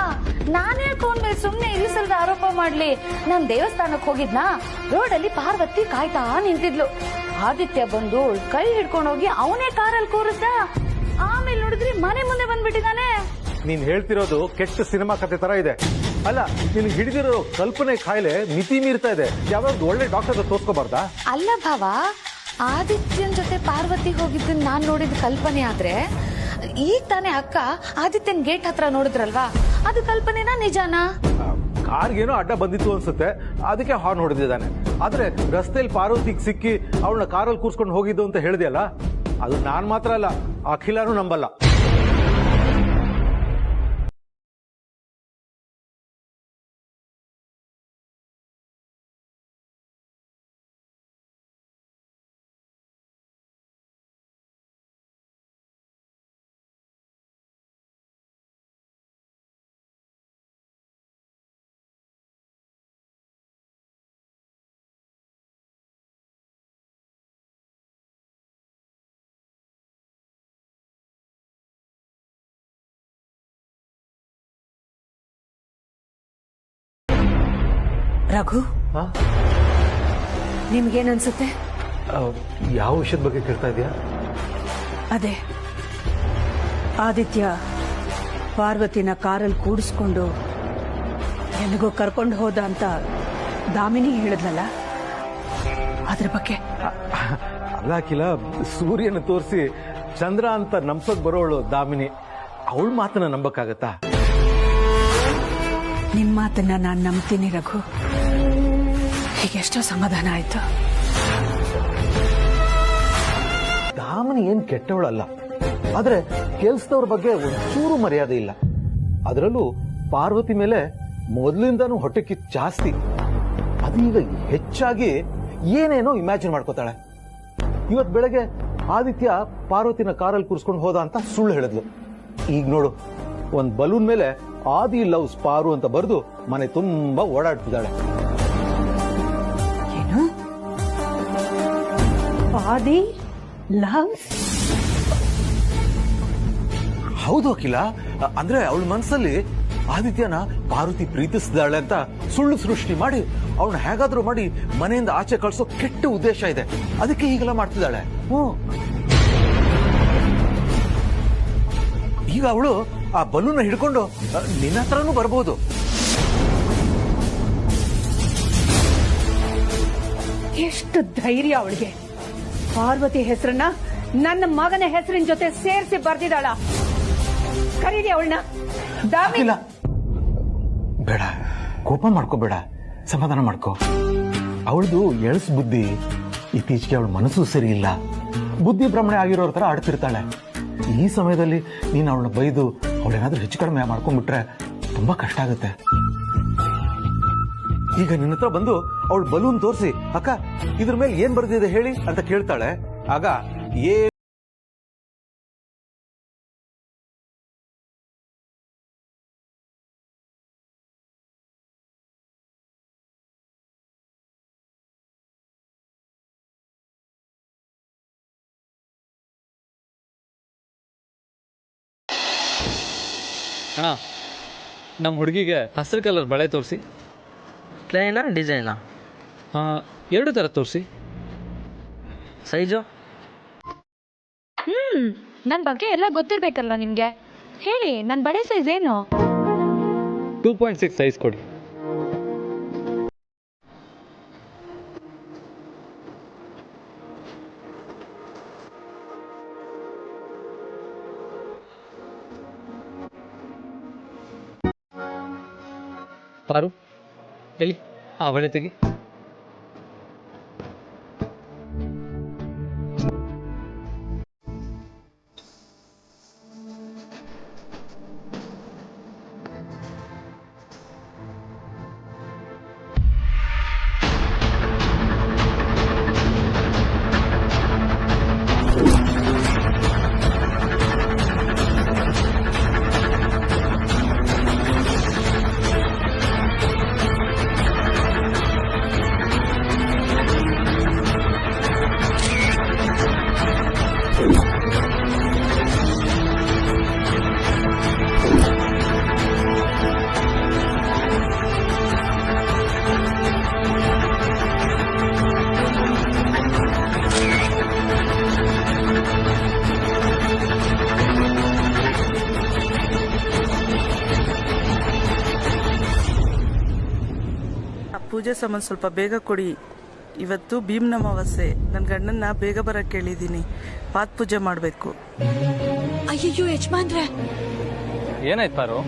ನಾನೇ ಮೇಲೆ ಸುಮ್ನೆ ಇರಿಸಲ್ದ ಆರೋಪ ಮಾಡ್ಲಿ. ನಾನ್ ದೇವಸ್ಥಾನಕ್ಕೆ ಹೋಗಿದ್ನಾ, ರೋಡಲ್ಲಿ ಪಾರ್ವತಿ ಕಾಯ್ತಾ ನಿಂತಿದ್ಲು. ಆದಿತ್ಯ ಬಂದು ಕೈ ಹಿಡ್ಕೊಂಡು ಹೋಗಿ ಅವನೇ ಕಾರಲ್ಲಿ ಕೂರಿಸ್ದ. ಆಮೇಲೆ ನೋಡಿದ್ರಿ ಮನೆ ಮುಂದೆ ಬಂದ್ಬಿಟ್ಟಿದ್ದಾನೆ. ನೀನ್ ಹೇಳ್ತಿರೋದು ಕೆಟ್ಟ ಸಿನಿಮಾ ಕತೆ ತರ ಇದೆ. ಅಲ್ಲ, ನಿನ್ಗೆ ಹಿಡಿದಿರೋ ಕಲ್ಪನೆ ಕಾಯಿಲೆ ಮಿತಿ ಮೀರ್ತಾ ಇದೆ. ಯಾವ್ದಾದ್ರು ಒಳ್ಳೆ ಡಾಕ್ಟರ್ ತೋರ್ಸ್ಕೋಬಾರ್ದಾ? ಅಲ್ಲ ಭಾವ, ಆದಿತ್ಯನ್ ಜೊತೆ ಪಾರ್ವತಿ ಹೋಗಿದ್ದನ್ನ ನಾನ್ ನೋಡಿದ ಕಲ್ಪನೆ ಆದ್ರೆ, ಈಗ ತಾನೇ ಅಕ್ಕ ಆದಿತ್ಯನ್ ಗೇಟ್ ಹತ್ರ ನೋಡಿದ್ರಲ್ವಾ, ಅದು ಕಲ್ಪನೆನಾ ನಿಜಾನಾ? ಕಾರ್ಗೇನೋ ಅಡ್ಡ ಬಂದಿತ್ತು ಅನ್ಸುತ್ತೆ, ಅದಕ್ಕೆ ಹಾರ್ನ್ ಹೊಡೆದಿದ್ದಾನೆ. ಆದ್ರೆ ರಸ್ತೆಯಲ್ಲಿ ಪಾರ್ವತಿಗೆ ಸಿಕ್ಕಿ ಅವಳನ್ನ ಕಾರಲ್ಲಿ ಕೂರ್ಸ್ಕೊಂಡು ಹೋಗಿದ್ದು ಅಂತ ಹೇಳಿದೆಯಲ್ಲ, ಅದು ನಾನ್ ಮಾತ್ರ ಅಲ್ಲ, ಅಖಿಲಾನು ನಂಬಲ್ಲ. ರಘು, ನಿಮ್ಗೇನನ್ಸುತ್ತೆ? ಯಾವ ವಿಷಯದ ಬಗ್ಗೆ ಕೇಳ್ತಾ ಇದೆಯಾ? ಅದೇ ಆದಿತ್ಯ ಪಾರ್ವತಿನ ಕಾರಲ್ಲಿ ಕೂಡಿಸ್ಕೊಂಡು ಎಲ್ಲಿಗೋ ಕರ್ಕೊಂಡು ಹೋದ ಅಂತ ದಾಮಿನಿ ಹೇಳಿದ್ಲಲ್ಲ, ಅದ್ರ ಬಗ್ಗೆ. ಅಲ್ಲ ಅಖಿಲ, ಸೂರ್ಯನ ತೋರಿಸಿ ಚಂದ್ರ ಅಂತ ನಂಬ್ಸೋಕ್ ಬರೋಳು ದಾಮಿನಿ, ಅವಳ ಮಾತನ್ನ ನಂಬಕ್ಕಾಗತ್ತಾ? ನಿಮ್ ಮಾತನ್ನ ನಾನು ನಂಬ್ತೀನಿ ರಘು. ಹೀಗೆಷ್ಟೋ ಸಮಾಧಾನ ಆಯ್ತು. ದಾಮಿನಿ ಏನ್ ಕೆಟ್ಟವಳಲ್ಲ, ಆದ್ರೆ ಕೆಲ್ಸದವ್ರ ಬಗ್ಗೆ ಒಂಚೂರು ಮರ್ಯಾದೆ ಇಲ್ಲ. ಅದರಲ್ಲೂ ಪಾರ್ವತಿ ಮೇಲೆ ಮೊದಲಿಂದಾನು ಹೊಟ್ಟೆ ಕಿತ್ತು ಜಾಸ್ತಿ. ಅದೀಗ ಹೆಚ್ಚಾಗಿ ಏನೇನೋ ಇಮ್ಯಾಜಿನ್ ಮಾಡ್ಕೋತಾಳೆ. ಇವತ್ ಬೆಳಗ್ಗೆ ಆದಿತ್ಯ ಪಾರ್ವತಿನ ಕಾರಲ್ಲಿ ಕೂರಿಸ್ಕೊಂಡು ಹೋದ ಅಂತ ಸುಳ್ಳು ಹೇಳಿದ್ಲು. ಈಗ ನೋಡು, ಒಂದ್ ಬಲೂನ್ ಮೇಲೆ ಆದಿ ಲವ್ಸ್ ಪಾರು ಅಂತ ಬರೆದು ಮನೆ ತುಂಬಾ ಓಡಾಡ್ತಿದ್ದಾಳೆ. ಏನು? ಆದಿ ಲವ್ಸ್? ಹೌದು ಅಖಿಲ, ಅಂದ್ರೆ ಅವಳ ಮನಸ್ಸಲ್ಲಿ ಆದಿತ್ಯನ ಪಾರ್ವತಿ ಪ್ರೀತಿಸಿದಾಳೆ ಅಂತ ಸುಳ್ಳು ಸೃಷ್ಟಿ ಮಾಡಿ ಅವಳನ್ನ ಹೇಗಾದ್ರೂ ಮಾಡಿ ಮನೆಯಿಂದ ಆಚೆ ಕಳ್ಸೋ ಕೆಟ್ಟ ಉದ್ದೇಶ ಇದೆ. ಅದಕ್ಕೆ ಹೀಗೆಲ್ಲ ಮಾಡ್ತಿದ್ದಾಳೆ. ಈಗ ಅವಳು ಆ ಬಲೂನ್ ಹಿಡ್ಕೊಂಡು ನಿನ್ನ ಹತ್ರನೂ ಬರ್ಬೋದು. ಎಷ್ಟು ಧೈರ್ಯ ಅವಳಿಗೆ! ಪಾರ್ವತಿ ಹೆಸರನ್ನ ನನ್ನ ಮಗನ ಹೆಸರಿನ ಜೊತೆ ಸೇರಿಸಿ ಬರ್ದಿದ್ದಾಳ. ಕರೀರಿ ಅವಳನ್ನ. ಅಖಿಲ, ಬೇಡ, ಕೋಪ ಮಾಡ್ಕೋಬೇಡ, ಸಮಾಧಾನ ಮಾಡ್ಕೋ. ಅವಳದು ಎಳಸ್ ಬುದ್ಧಿ. ಇತ್ತೀಚೆಗೆ ಅವಳ ಮನಸ್ಸು ಸರಿ ಇಲ್ಲ, ಬುದ್ಧಿ ಭ್ರಮಣೆ ಆಗಿರೋರ ತರ ಆಡ್ತಿರ್ತಾಳೆ. ಈ ಸಮಯದಲ್ಲಿ ನೀನು ಅವಳನ್ನ ಬೈದು ಅವಳೇನಾದ್ರೂ ಹೆಚ್ಚು ಕಡಿಮೆ ಮಾಡ್ಕೊಂಡ್ಬಿಟ್ರೆ ತುಂಬಾ ಕಷ್ಟ ಆಗುತ್ತೆ. ಈಗ ನಿನ್ನ ಹತ್ರ ಬಂದು ಅವಳು ಬಲೂನ್ ತೋರಿಸಿ, ಅಕ್ಕ ಇದ್ರ ಮೇಲೆ ಏನ್ ಬರ್ದಿದೆ ಹೇಳಿ ಅಂತ ಕೇಳ್ತಾಳೆ. ಆಗ ಅಣ್ಣ, ನಮ್ಮ ಹುಡುಗಿಗೆ ಹಸಿರು ಕಲರ್ ಬಳೆ ತೋರಿಸಿ. ಪ್ಲೇನಾ ಡಿಸೈನಾ? ಎರಡು ಥರ ತೋರಿಸಿ. ಸೈಜು? ನನ್ನ ಬಗ್ಗೆ ಎಲ್ಲ ಗೊತ್ತಿರಬೇಕಲ್ಲ ನಿಮಗೆ. ಹೇಳಿ, ನನ್ನ ಬಳೆ ಸೈಜ್ ಏನು? 2.6 ಸೈಜ್ ಕೊಡಿ. ಪಾರು, ಹೇಳಿ, ಆ ಬಳೆ ತೆಗಿ. ಪೂಜೆ ಸಾಮಾನು ಸ್ವಲ್ಪ ಬೇಗ ಕೊಡಿ. ಇವತ್ತು ಭೀಮ್ನ ಅಮಾವಾಸ್ಯೆ. ನನ್ನ ಗಂಡನ್ನ ಬೇಗ ಬರಕ್ಕೆ ಹೇಳಿದ್ದೀನಿ. ಪಾತ್ ಪೂಜೆ ಮಾಡಬೇಕು. ಅಯ್ಯಯ್ಯೋ ಯಜಮಾನ್ರೆ, ಏನಾಯ್ತು ಪಾರು?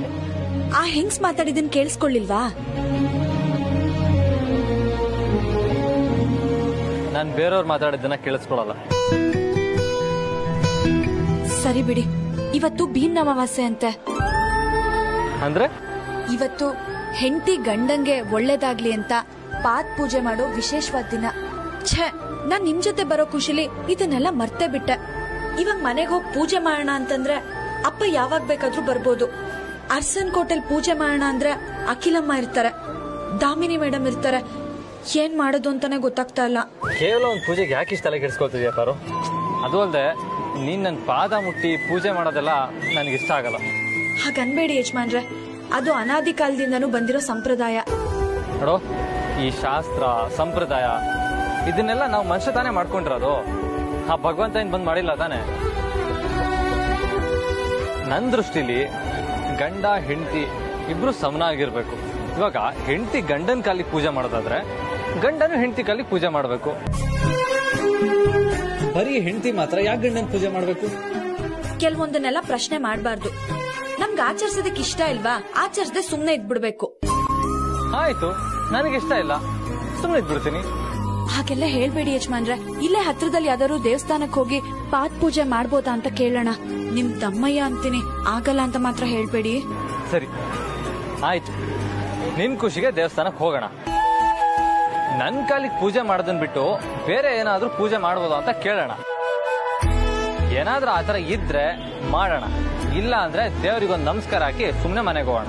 ಆ ಹೆಂಗ್ಸ್ ಮಾತಾಡಿದನ್ ಕೇಳಿಸ್ಕೊಳ್ಳಿಲ್ವಾ? ನಾನು ಬೇರೆಯವ್ರು ಮಾತಾಡಿದ್ದನ್ನ ಕೇಳಿಸ್ಕೊಳಲ್ಲ. ಸರಿ ಬಿಡಿ, ಇವತ್ತು ಭೀಮ್ನ ಅಮಾವಾಸ್ಯೆ ಅಂತೆ. ಅಂದ್ರೆ ಇವತ್ತು ಹೆಂಡತಿ ಗಂಡಂಗೆ ಒಳ್ಳೇದಾಗ್ಲಿ ಅಂತ ಪಾತ್ ಪೂಜೆ ಮಾಡೋ ವಿಶೇಷವಾದ ದಿನ. ಛೇ, ನಾನ್ ನಿಮ್ ಜೊತೆ ಬರೋ ಖುಷಿಲಿ ಇದನ್ನೆಲ್ಲ ಮರ್ತೇ ಬಿಟ್ಟೆ. ಇವಾಗ ಮನೆಗೆ ಹೋಗಿ ಪೂಜೆ ಮಾಡೋಣ ಅಂತಂದ್ರೆ ಅಪ್ಪ ಯಾವಾಗ ಬೇಕಾದ್ರೂ ಬರ್ಬೋದು. ಅರ್ಸನ್ ಕೋಟೆಲ್ ಪೂಜೆ ಮಾಡೋಣ ಅಂದ್ರೆ ಅಖಿಲಮ್ಮ ಇರ್ತಾರೆ, ದಾಮಿನಿ ಮೇಡಮ್ ಇರ್ತಾರೆ. ಏನ್ ಮಾಡೋದು ಅಂತಾನೆ ಗೊತ್ತಾಗ್ತಾ ಇಲ್ಲ. ಕೇವಲ ಒಂದು ಪೂಜೆಗೆ ಯಾಕೆ ಇಷ್ಟ ತಲೆ ಕೆಡಿಸ್ಕೊಳ್ತಿದ್ಯಾ ಪಾರು? ಅದು ಅಲ್ಲದೆ ನೀನ್ ನನ್ನ ಪಾದ ಮುಟ್ಟಿ ಪೂಜೆ ಮಾಡೋದೆಲ್ಲ ನನಗಿಷ್ಟ ಆಗಲ್ಲ. ಹಾಗನ್ಬೇಡಿ ಯಜಮಾನ್ರೆ, ಅದು ಅನಾದಿ ಕಾಲದಿಂದನೂ ಬಂದಿರೋ ಸಂಪ್ರದಾಯ. ನೋಡೋ, ಈ ಶಾಸ್ತ್ರ ಸಂಪ್ರದಾಯ ಇದನ್ನೆಲ್ಲ ನಾವು ಮನುಷ್ಯ ತಾನೇ ಮಾಡ್ಕೊಂಡಿರೋದು. ಆ ಭಗವಂತ ಏನ್ ಬಂದ್ ಮಾಡಿಲ್ಲ ತಾನೆ. ನನ್ನ ದೃಷ್ಟಿಲಿ ಗಂಡ ಹೆಂಡತಿ ಇಬ್ರು ಸಮನಾಗಿರ್ಬೇಕು. ಇವಾಗ ಹೆಂಡತಿ ಗಂಡನ ಕಾಲಿಗೆ ಪೂಜೆ ಮಾಡೋದಾದ್ರೆ ಗಂಡನು ಹೆಂಡತಿ ಕಾಲಿಗೆ ಪೂಜೆ ಮಾಡಬೇಕು. ಬರೀ ಹೆಂಡತಿ ಮಾತ್ರ ಯಾಕೆ ಗಂಡನ ಪೂಜೆ ಮಾಡಬೇಕು? ಕೆಲವೊಂದನ್ನೆಲ್ಲ ಪ್ರಶ್ನೆ ಮಾಡಬಾರ್ದು. ನಮ್ಗೆ ಆಚರಿಸೋದಕ್ಕೆ ಇಷ್ಟ ಇಲ್ವಾ, ಆಚರಿಸದೆ ಸುಮ್ನೆ ಇದ್ಬಿಡ್ಬೇಕು. ಆಯ್ತು, ನನಗೆ ಇಷ್ಟ ಇಲ್ಲ, ಸುಮ್ನೆ ಇದ್ಬಿಡ್ತೀನಿ. ಹಾಗೆಲ್ಲ ಹೇಳ್ಬೇಡಿ ಯಜಮಾನ್ರೆ. ಇಲ್ಲೇ ಹತ್ರದಲ್ಲಿ ಯಾವ್ದಾದ್ರು ದೇವಸ್ಥಾನಕ್ಕೆ ಹೋಗಿ ಪಾತ್ ಪೂಜೆ ಮಾಡ್ಬೋದಾ ಅಂತ ಕೇಳೋಣ. ನಿಮ್ ತಮ್ಮಯ್ಯ ಅಂತೀನಿ, ಆಗಲ್ಲ ಅಂತ ಮಾತ್ರ ಹೇಳ್ಬೇಡಿ. ಸರಿ ಆಯ್ತು, ನಿನ್ ಖುಷಿಗೆ ದೇವಸ್ಥಾನಕ್ಕೆ ಹೋಗೋಣ. ನನ್ ಕಾಲಿಗೆ ಪೂಜೆ ಮಾಡೋದನ್ ಬಿಟ್ಟು ಬೇರೆ ಏನಾದ್ರೂ ಪೂಜೆ ಮಾಡ್ಬೋದಾ ಅಂತ ಕೇಳೋಣ. ಏನಾದ್ರೂ ಆತರ ಇದ್ರೆ ಮಾಡೋಣ, ಇಲ್ಲ ಅಂದ್ರೆ ದೇವರಿಗೊಂದು ನಮಸ್ಕಾರ ಹಾಕಿ ಸುಮ್ನೆ ಮನೆಗೆ ಹೋಗೋಣ.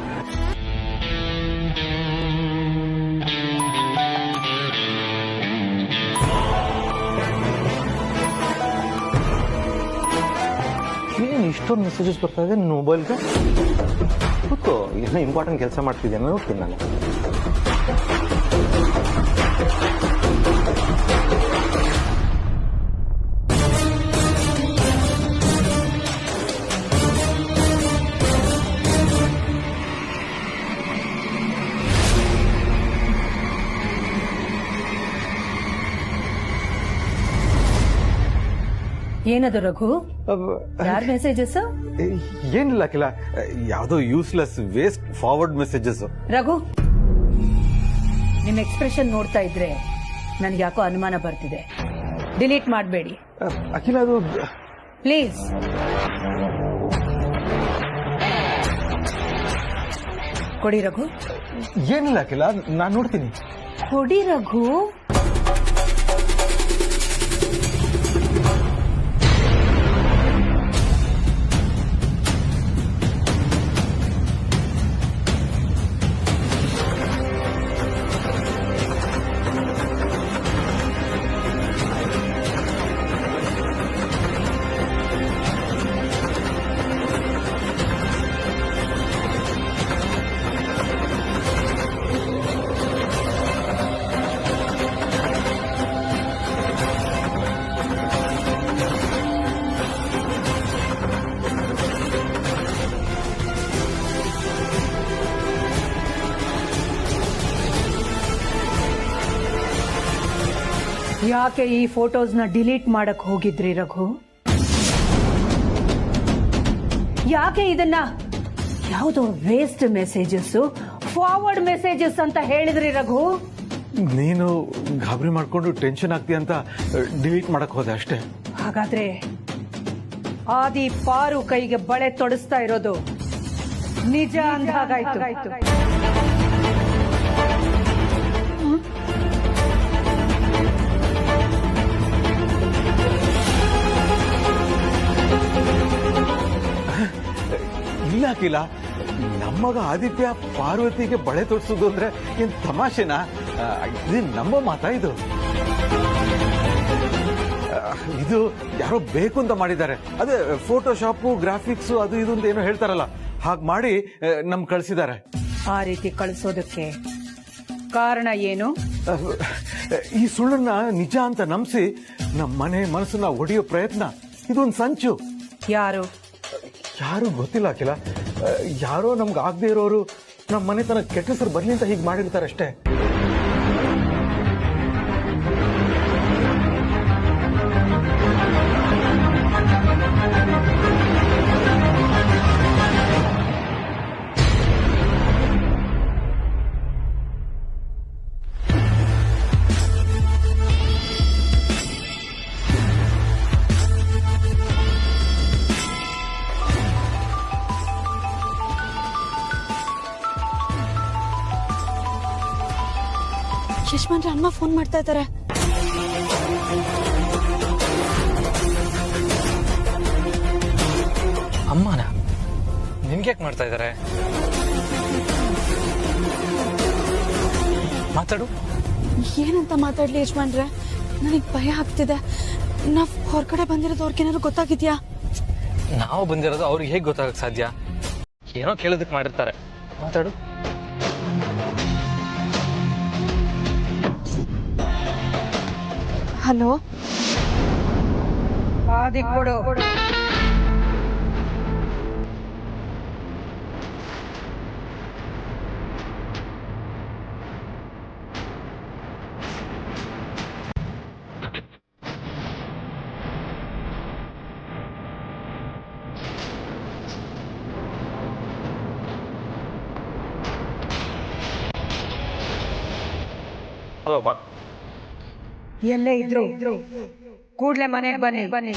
ಏನು ಇಷ್ಟೊಂದು ಮೆಸೇಜಸ್ ಬರ್ತಾ ಇದೆ ನಿನ್ನ ಮೊಬೈಲ್ಗೆ? ಗೊತ್ತು, ಏನೋ ಇಂಪಾರ್ಟೆಂಟ್ ಕೆಲಸ ಮಾಡ್ತಿದ್ದೇನೆ, ನೋಡ್ತೀನಿ ನಾನು. ಏನದು ರಘು, ಯಾರ್ ಮೆಸೇಜಸ್? ಏನಿಲ್ಲ ಕಿಲ, ಯಾವುದೋ useless waste forward messages. Raghu, ನಿಮ್ ಎಕ್ಸ್ಪ್ರೆಷನ್ ನೋಡ್ತಾ ಇದ್ರೆ ನನ್ಗೆ ಯಾಕೋ ಅನುಮಾನ ಬರ್ತಿದೆ. ಡಿಲೀಟ್ ಮಾಡಬೇಡಿ ಅಖಿಲ, ಅದು ಪ್ಲೀಸ್. ಕೊಡಿ ರಘು. ಏನಿಲ್ಲ ಅಖಿಲ, ನಾನು ನೋಡ್ತೀನಿ. ಕೊಡಿ ರಘು. ಯಾಕೆ ಈ ಫೋಟೋಸ್ನ ಡಿಲೀಟ್ ಮಾಡಕ್ ಹೋಗಿದ್ರಿ ರಘು? ಯಾಕೆ ಇದನ್ನ ಯಾವುದೋ ವೇಸ್ಟ್ ಮೆಸೇಜಸ್, ಫಾರ್ವರ್ಡ್ ಮೆಸೇಜಸ್ ಅಂತ ಹೇಳಿದ್ರಿ ರಘು? ನೀನು ಗಾಬರಿ ಮಾಡ್ಕೊಂಡು ಟೆನ್ಷನ್ ಆಗ್ತೀಯ ಅಂತ ಡಿಲೀಟ್ ಮಾಡಕ್ ಹೋದೆ ಅಷ್ಟೇ. ಹಾಗಾದ್ರೆ ಆದಿ ಪಾರು ಕೈಗೆ ಬಳೆ ತೊಡಿಸ್ತಾ ಇರೋದು ನಿಜ ಅಂದಾಗಾಯ್ತು. ಇಲ್ಲ ಅಖಿಲ, ನಮ್ಮಗ ಆದಿತ್ಯ ಪಾರ್ವತಿಗೆ ಬಳೆ ತೊಡ್ಸೋದು ಅಂದ್ರೆ ಏನ್ ತಮಾಷೆನಾ? ಇದು ನಮ್ಮ ಮಾತಾ? ಇದು ಯಾರೋ ಬೇಕು ಅಂತ ಮಾಡಿದ್ದಾರೆ. ಅದೇ ಫೋಟೋಶಾಪ್, ಗ್ರಾಫಿಕ್ಸ್, ಅದು ಇದು ಅಂತ ಏನೋ ಹೇಳ್ತಾರಲ್ಲ, ಹಾಗೆ ಮಾಡಿ ನಮ್ ಕಳಿಸಿದ್ದಾರೆ. ಆ ರೀತಿ ಕಳಿಸೋದಕ್ಕೆ ಕಾರಣ ಏನು? ಈ ಸುಳ್ಳನ್ನ ನಿಜ ಅಂತ ನಂಬಿಸಿ ನಮ್ಮ ಮನೆ ಮನಸ್ಸನ್ನ ಒಡೆಯೋ ಪ್ರಯತ್ನ. ಇದೊಂದು ಸಂಚು. ಯಾರು ಗೊತ್ತಿಲ್ಲ ಅಖಿಲ. ಯಾರೋ ನಮ್ಗೆ ಆಗದೆ ಇರೋರು ನಮ್ಮ ಮನೆತನ ಕೆಟ್ಟ ಹೆಸರು ಬರ್ಲಿ ಅಂತ ಹೀಗೆ ಮಾಡಿರ್ತಾರೆ ಅಷ್ಟೇ. ಯಜಮಾನ್ರೆ, ಅಮ್ಮ ಫೋನ್ ಮಾಡ್ತಾ ಇದ್ದಾರೆ. ಅಮ್ಮನ ನಿನ್ಗ್ಯಾಕೆ ಮಾಡ್ತಾ ಇದ್ದಾರೆ? ಮಾತಾಡು. ಏನಂತ ಮಾತಾಡ್ಲಿ ಯಜಮಾನ್ರೆ? ನನಗ್ ಭಯ ಆಗ್ತಿದೆ. ನಾವ್ ಹೊರಗಡೆ ಬಂದಿರೋದು ಅವ್ರಿಗೇನಾದ್ರು ಗೊತ್ತಾಗಿದ್ಯಾ? ನಾವು ಬಂದಿರೋದು ಅವ್ರಿಗೆ ಹೇಗೆ ಗೊತ್ತಾಗಕ್ ಸಾಧ್ಯ? ಏನೋ ಕೇಳೋದಕ್ಕೆ ಮಾಡಿರ್ತಾರೆ. ಮಾತಾಡು. ಹಲೋ ಕೊಡು ಎಲ್ಲೇ ಇದ್ರು ಕೂಡ್ಲೆ ಮನೆಗೆ ಬನ್ನಿ